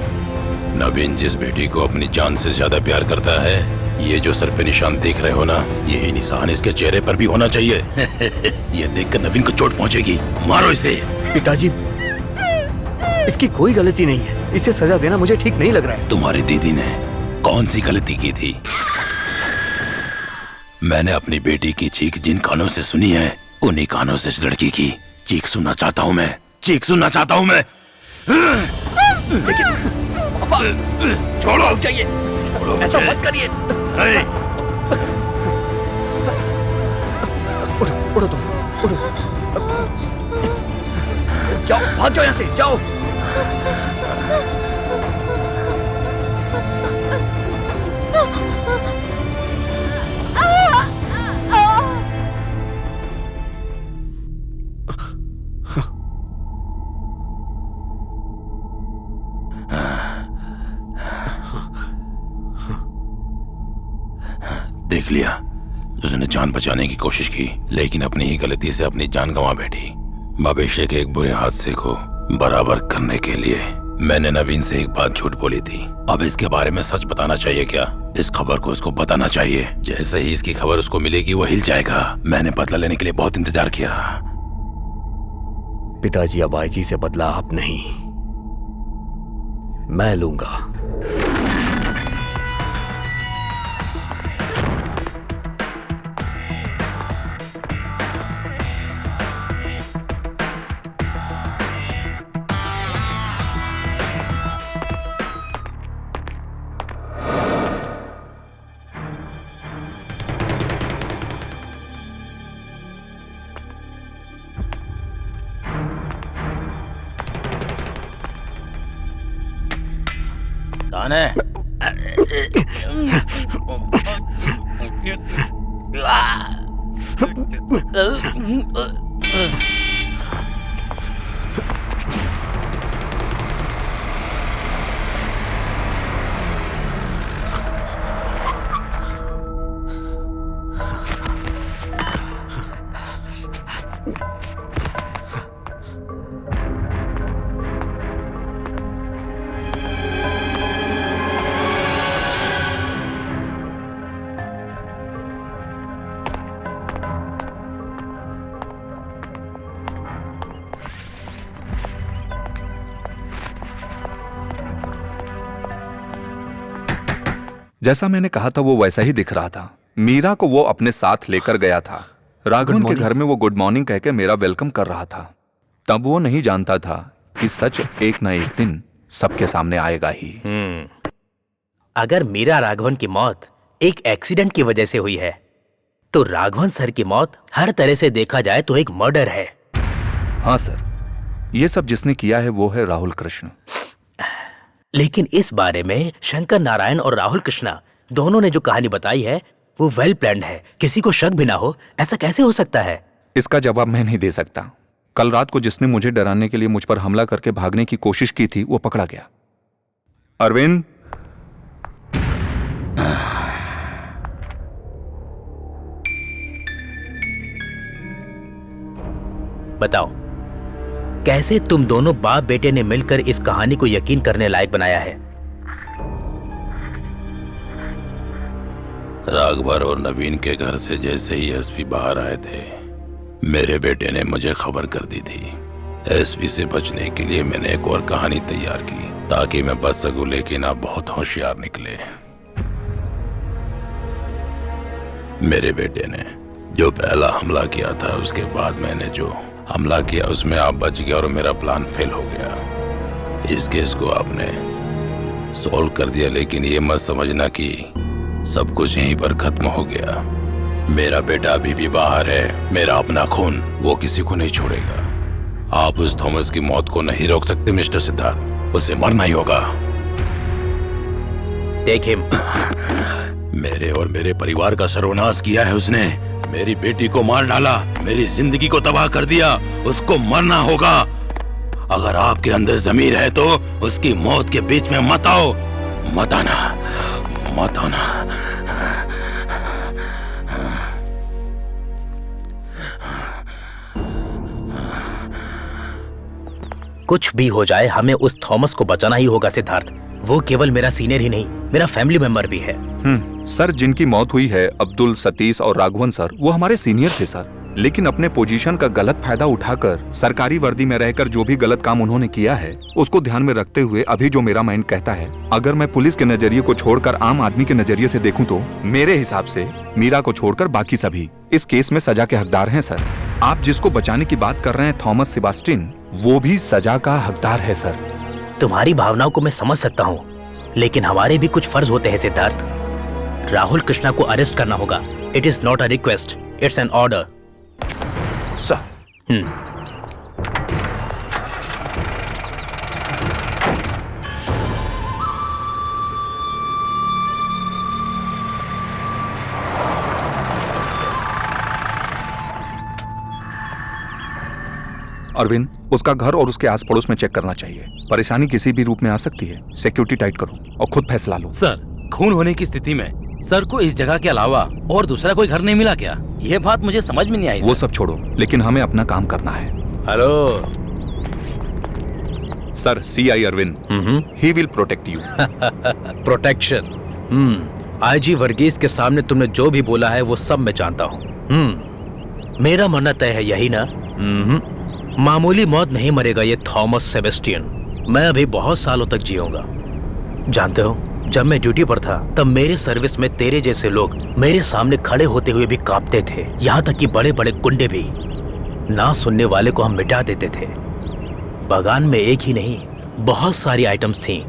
नवीन जिस बेटी को अपनी जान से ज्यादा प्यार करता है, ये जो सर पे निशान देख रहे हो ना, यही निशान इसके चेहरे पर भी होना चाहिए। ये देखकर नवीन को चोट पहुंचेगी। मारो इसे। पिताजी, इसकी कोई गलती नहीं है। इसे सजा देना मुझे ठीक नहीं लग रहा है। तुम्हारी दीदी ने कौन सी गलती की थी? मैंने अपनी बेटी की चीख जिन कानों से सुनी है, उन्हीं कानों से इस लड़की की चीख सुनना चाहता हूँ मैं। चीख सुनना चाहता हूँ मैं। लेकिन पापा, छोड़ो, चाहिए, छोड़ो, ऐसा मत करिए। उड़ो तुम, उड़ो। जाओ, भाग जाओ यहाँ से, जाओ। देख लिया, उसने जान बचाने की कोशिश की, लेकिन अपनी ही गलती से अपनी जान गंवा बैठी। भविष्य के एक बुरे हादसे को बराबर करने के लिए मैंने नवीन से एक बात झूठ बोली थी। अब इसके बारे में सच बताना चाहिए क्या? इस खबर को उसको बताना चाहिए। जैसे ही इसकी खबर उसको मिलेगी वो हिल जाएगा। मैंने बदला लेने के लिए बहुत इंतजार किया। पिताजी, अब आईजी से बदला आप नहीं, मैं लूंगा। कौन है? जैसा मैंने कहा था वो वैसा ही दिख रहा था। मीरा को वो अपने साथ लेकर गया था। राघवन के घर में वो गुड मॉर्निंग कहकर मेरा वेलकम कर रहा था। तब वो नहीं जानता था कि सच एक ना एक दिन सबके सामने आएगा ही। अगर मीरा राघवन की मौत एक एक्सीडेंट की वजह से हुई है तो राघवन सर की मौत हर तरह से देखा जाए तो एक मर्डर है। हाँ सर, ये सब जिसने किया है वो है राहुल कृष्ण। लेकिन इस बारे में शंकर नारायण और राहुल कृष्णा दोनों ने जो कहानी बताई है वो वेल प्लान्ड है। किसी को शक भी ना हो, ऐसा कैसे हो सकता है? इसका जवाब मैं नहीं दे सकता। कल रात को जिसने मुझे डराने के लिए मुझ पर हमला करके भागने की कोशिश की थी वो पकड़ा गया। अरविंद, बताओ कैसे तुम दोनों बाप बेटे ने मिलकर इस कहानी को यकीन करने लायक बनाया है? राघवर और नवीन के घर से जैसे ही एसपी बाहर आए थे, मेरे बेटे ने मुझे खबर कर दी थी। एसपी से बचने के लिए मैंने एक और कहानी तैयार की ताकि मैं बच सकूं, लेकिन आप बहुत होशियार निकले। मेरे बेटे ने जो पहला हमला किया था, उसके बाद मैंने जो हमला किया उसमें आप बच गए और मेरा प्लान फेल हो गया। इस केस को आपने सॉल्व कर दिया, लेकिन ये मत समझना कि सब कुछ यहीं पर खत्म हो गया। मेरा बेटा अभी भी बाहर है। मेरा अपना खून वो किसी को नहीं छोड़ेगा। आप उस थॉमस की मौत को नहीं रोक सकते मिस्टर सिद्धार्थ, उसे मरना ही होगा। Take him. मेरे और मेरे परिवार का सर्वनाश किया है उसने। मेरी बेटी को मार डाला, मेरी जिंदगी को तबाह कर दिया। उसको मरना होगा। अगर आपके अंदर जमीर है तो उसकी मौत के बीच में मत आओ, मत आना, मत आना। कुछ भी हो जाए हमें उस थॉमस को बचाना ही होगा सिद्धार्थ। वो केवल मेरा सीनियर ही नहीं, मेरा फैमिली मेंबर भी है। सर, जिनकी मौत हुई है अब्दुल, सतीश और राघवन सर, वो हमारे सीनियर थे सर। लेकिन अपने पोजीशन का गलत फायदा उठाकर सरकारी वर्दी में रहकर जो भी गलत काम उन्होंने किया है उसको ध्यान में रखते हुए अभी जो मेरा माइंड कहता है, अगर मैं पुलिस के नजरिए को छोड़कर आम आदमी के नजरिए से देखूं तो मेरे हिसाब से मीरा को छोड़कर बाकी सभी इस केस में सजा के हकदार हैं सर। आप जिसको बचाने की बात कर रहे हैं थॉमस सेबास्टिन, वो भी सजा का हकदार है सर। तुम्हारी भावनाओं को मैं समझ सकता हूँ, लेकिन हमारे भी कुछ फर्ज होते हैं सिद्धार्थ। राहुल कृष्णा को अरेस्ट करना होगा। It is not a request, it's an order. Arvind, उसका घर और उसके आस पड़ोस में चेक करना चाहिए। परेशानी किसी भी रूप में आ सकती है। सिक्योरिटी टाइट करो और खुद फैसला लो। सर, खून होने की स्थिति में सर को इस जगह के अलावा और दूसरा कोई घर नहीं मिला क्या? यह बात मुझे समझ में नहीं आई। वो सब छोड़ो, लेकिन हमें अपना काम करना है। Hello sir, CI Arvind, he will protect you. Protection. IG Varghese के सामने तुमने जो भी बोला है वो सब मैं जानता हूँ। मेरा मरना तय है, यही ना? मामूली मौत नहीं मरेगा ये थॉमस सेबेस्टियन। मैं अभी बहुत सालों तक जीऊंगा। जानते हो, जब मैं ड्यूटी पर था तब मेरे सर्विस में तेरे जैसे लोग मेरे सामने खड़े होते हुए भी कांपते थे। यहाँ तक कि बड़े बड़े गुंडे भी। ना सुनने वाले को हम मिटा देते थे। बगान में एक ही नहीं, बहुत सारी आइटम्स थी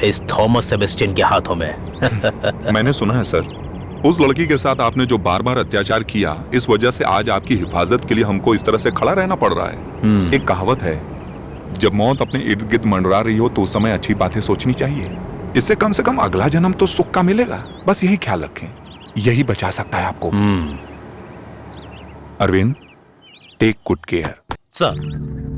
इस थॉमस सेबेस्टियन के हाथों में। मैंने सुना है सर, उस लड़की के साथ आपने जो बार बार अत्याचार किया, इस वजह से आज आपकी हिफाजत के लिए हमको इस तरह से खड़ा रहना पड़ रहा है। एक कहावत है, जब मौत अपने इर्द गिर्द मंडरा रही हो तो उस समय अच्छी बातें सोचनी चाहिए। इससे कम से कम अगला जन्म तो सुख का मिलेगा। बस यही ख्याल रखें, यही बचा सकता है आपको। Arvind, take good care. Sir,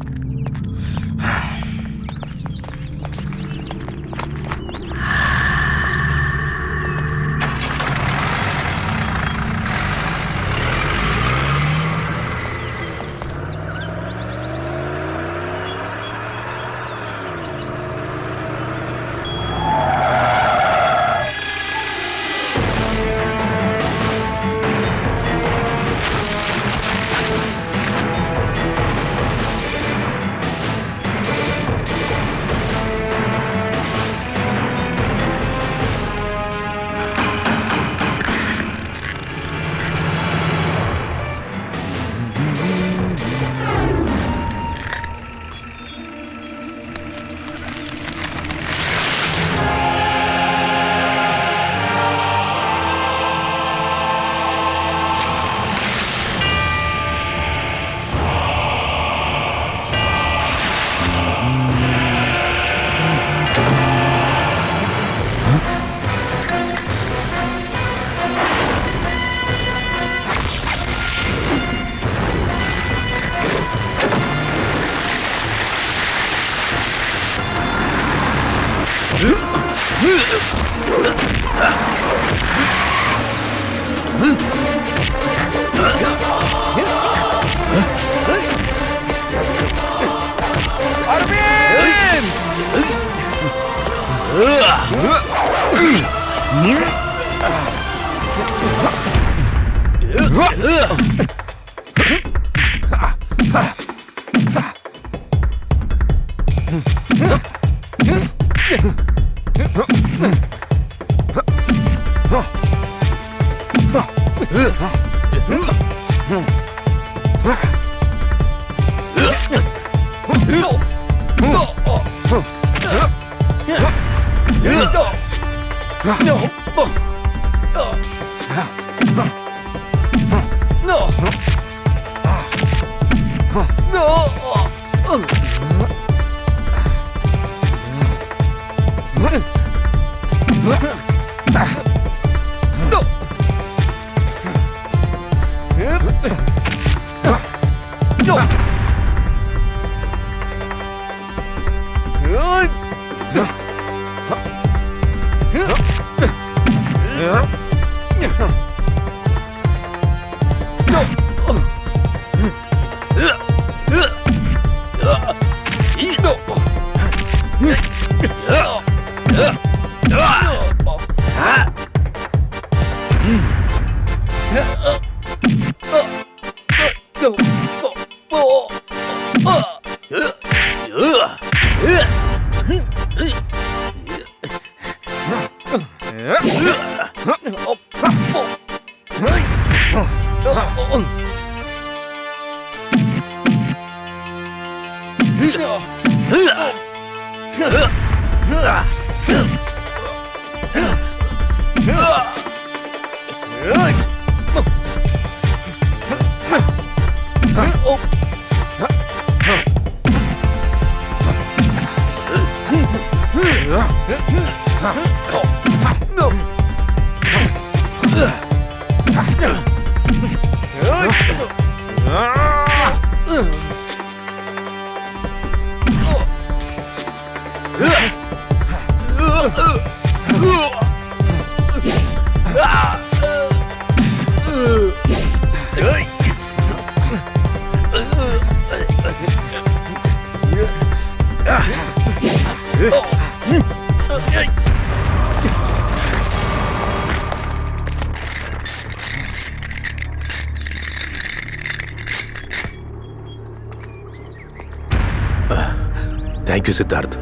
thank you Siddharth.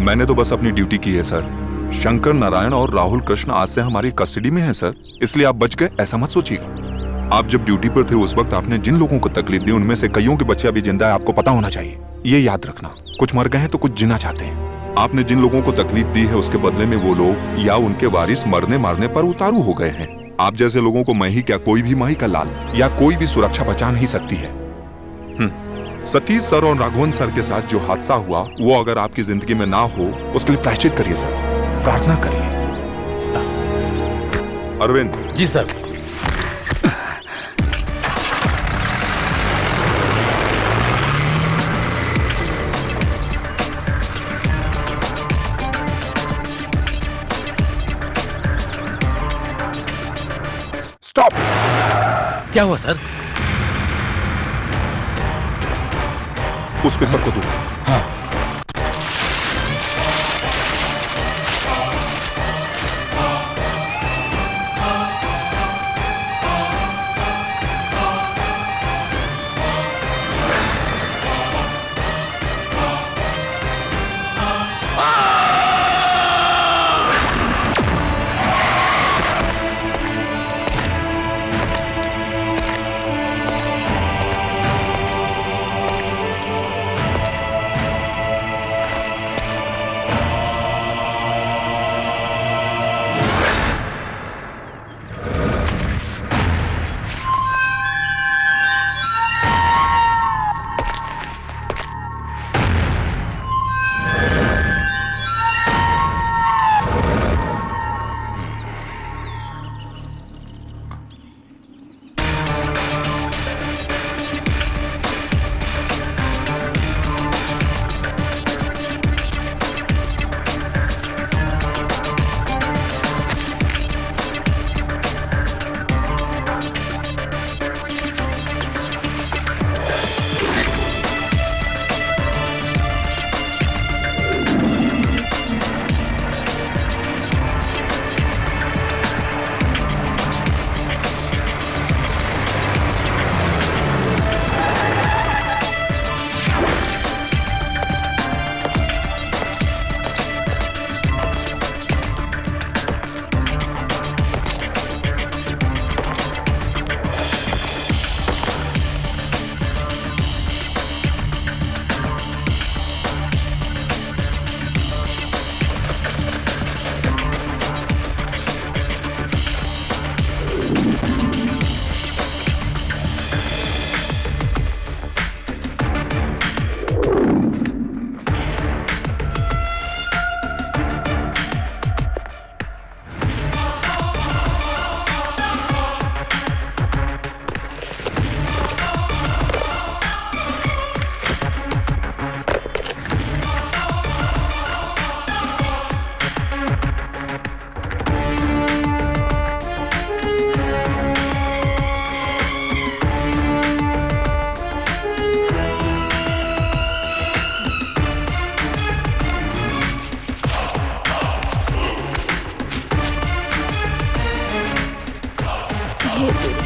मैंने तो बस अपनी ड्यूटी की है सर। शंकर नारायण और राहुल कृष्ण आज से हमारी कस्टडी में हैं सर, इसलिए आप बच गए ऐसा मत सोचिएगा। आप जब ड्यूटी पर थे उस वक्त आपने जिन लोगों को तकलीफ दी उनमें से कईयों के बच्चे अभी जिंदा है, आपको पता होना चाहिए। ये याद रखना, कुछ मर गए हैं तो कुछ जीना चाहते हैं। आपने जिन लोगों को तकलीफ दी है उसके बदले में वो लोग या उनके वारिस मरने मारने पर उतारू हो गए हैं। आप जैसे लोगों को मैं ही क्या, कोई भी माही का लाल या कोई भी सुरक्षा बचा नहीं सकती है। सतीश सर और राघवन सर के साथ जो हादसा हुआ वो अगर आपकी जिंदगी में ना हो उसके लिए प्रायश्चित करिए सर, प्रार्थना करिए। अरविंद। जी सर। स्टॉप। क्या हुआ सर? उस पेपर को दो। हाँ।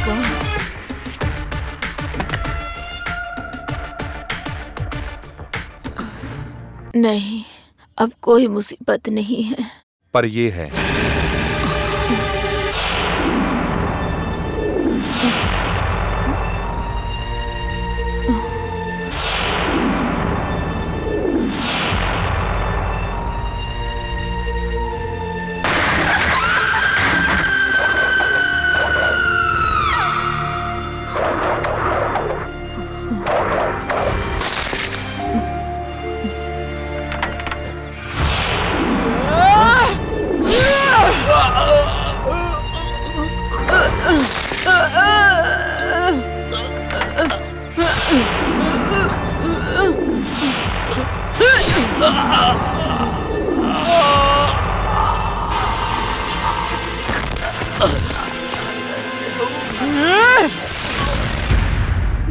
भगवान। नहीं, अब कोई मुसीबत नहीं है। पर ये है,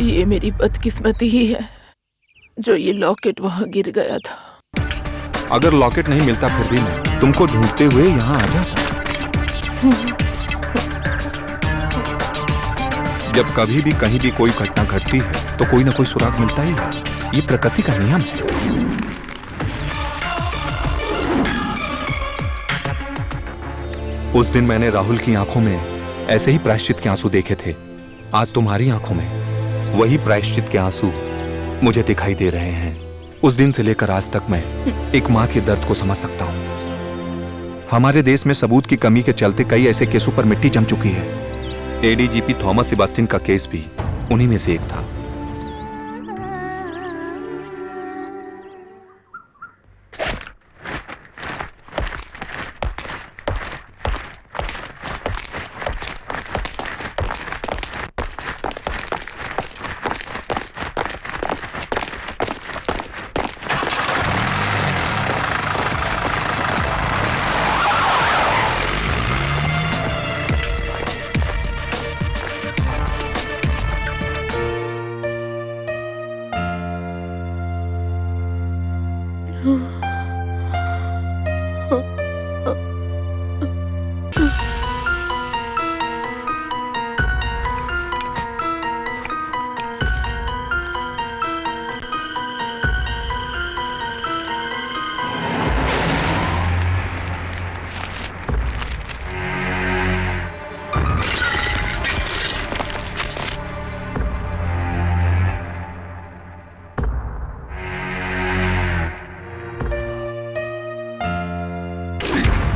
ये मेरी बदकिस्मती ही है जो ये लॉकेट वहां गिर गया था। अगर लॉकेट नहीं मिलता फिर भी मैं तुमको ढूंढते हुए यहाँ आ जाता। जब कभी भी कहीं भी कोई घटना घटती है तो कोई ना कोई सुराग मिलता ही है। ये प्रकृति का नियम है। उस दिन मैंने राहुल की आंखों में ऐसे ही प्रायश्चित के आंसू देखे थे। आज तुम्हारी आंखों में वही प्रायश्चित के आंसू मुझे दिखाई दे रहे हैं। उस दिन से लेकर आज तक मैं एक मां के दर्द को समझ सकता हूं। हमारे देश में सबूत की कमी के चलते कई ऐसे केसों पर मिट्टी जम चुकी है। एडीजीपी थॉमस सेबास्टियन का केस भी उन्हीं में से एक था।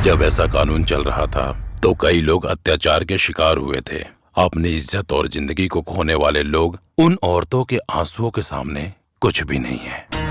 जब ऐसा कानून चल रहा था तो कई लोग अत्याचार के शिकार हुए थे। अपनी इज्जत और जिंदगी को खोने वाले लोग उन औरतों के आंसुओं के सामने कुछ भी नहीं है।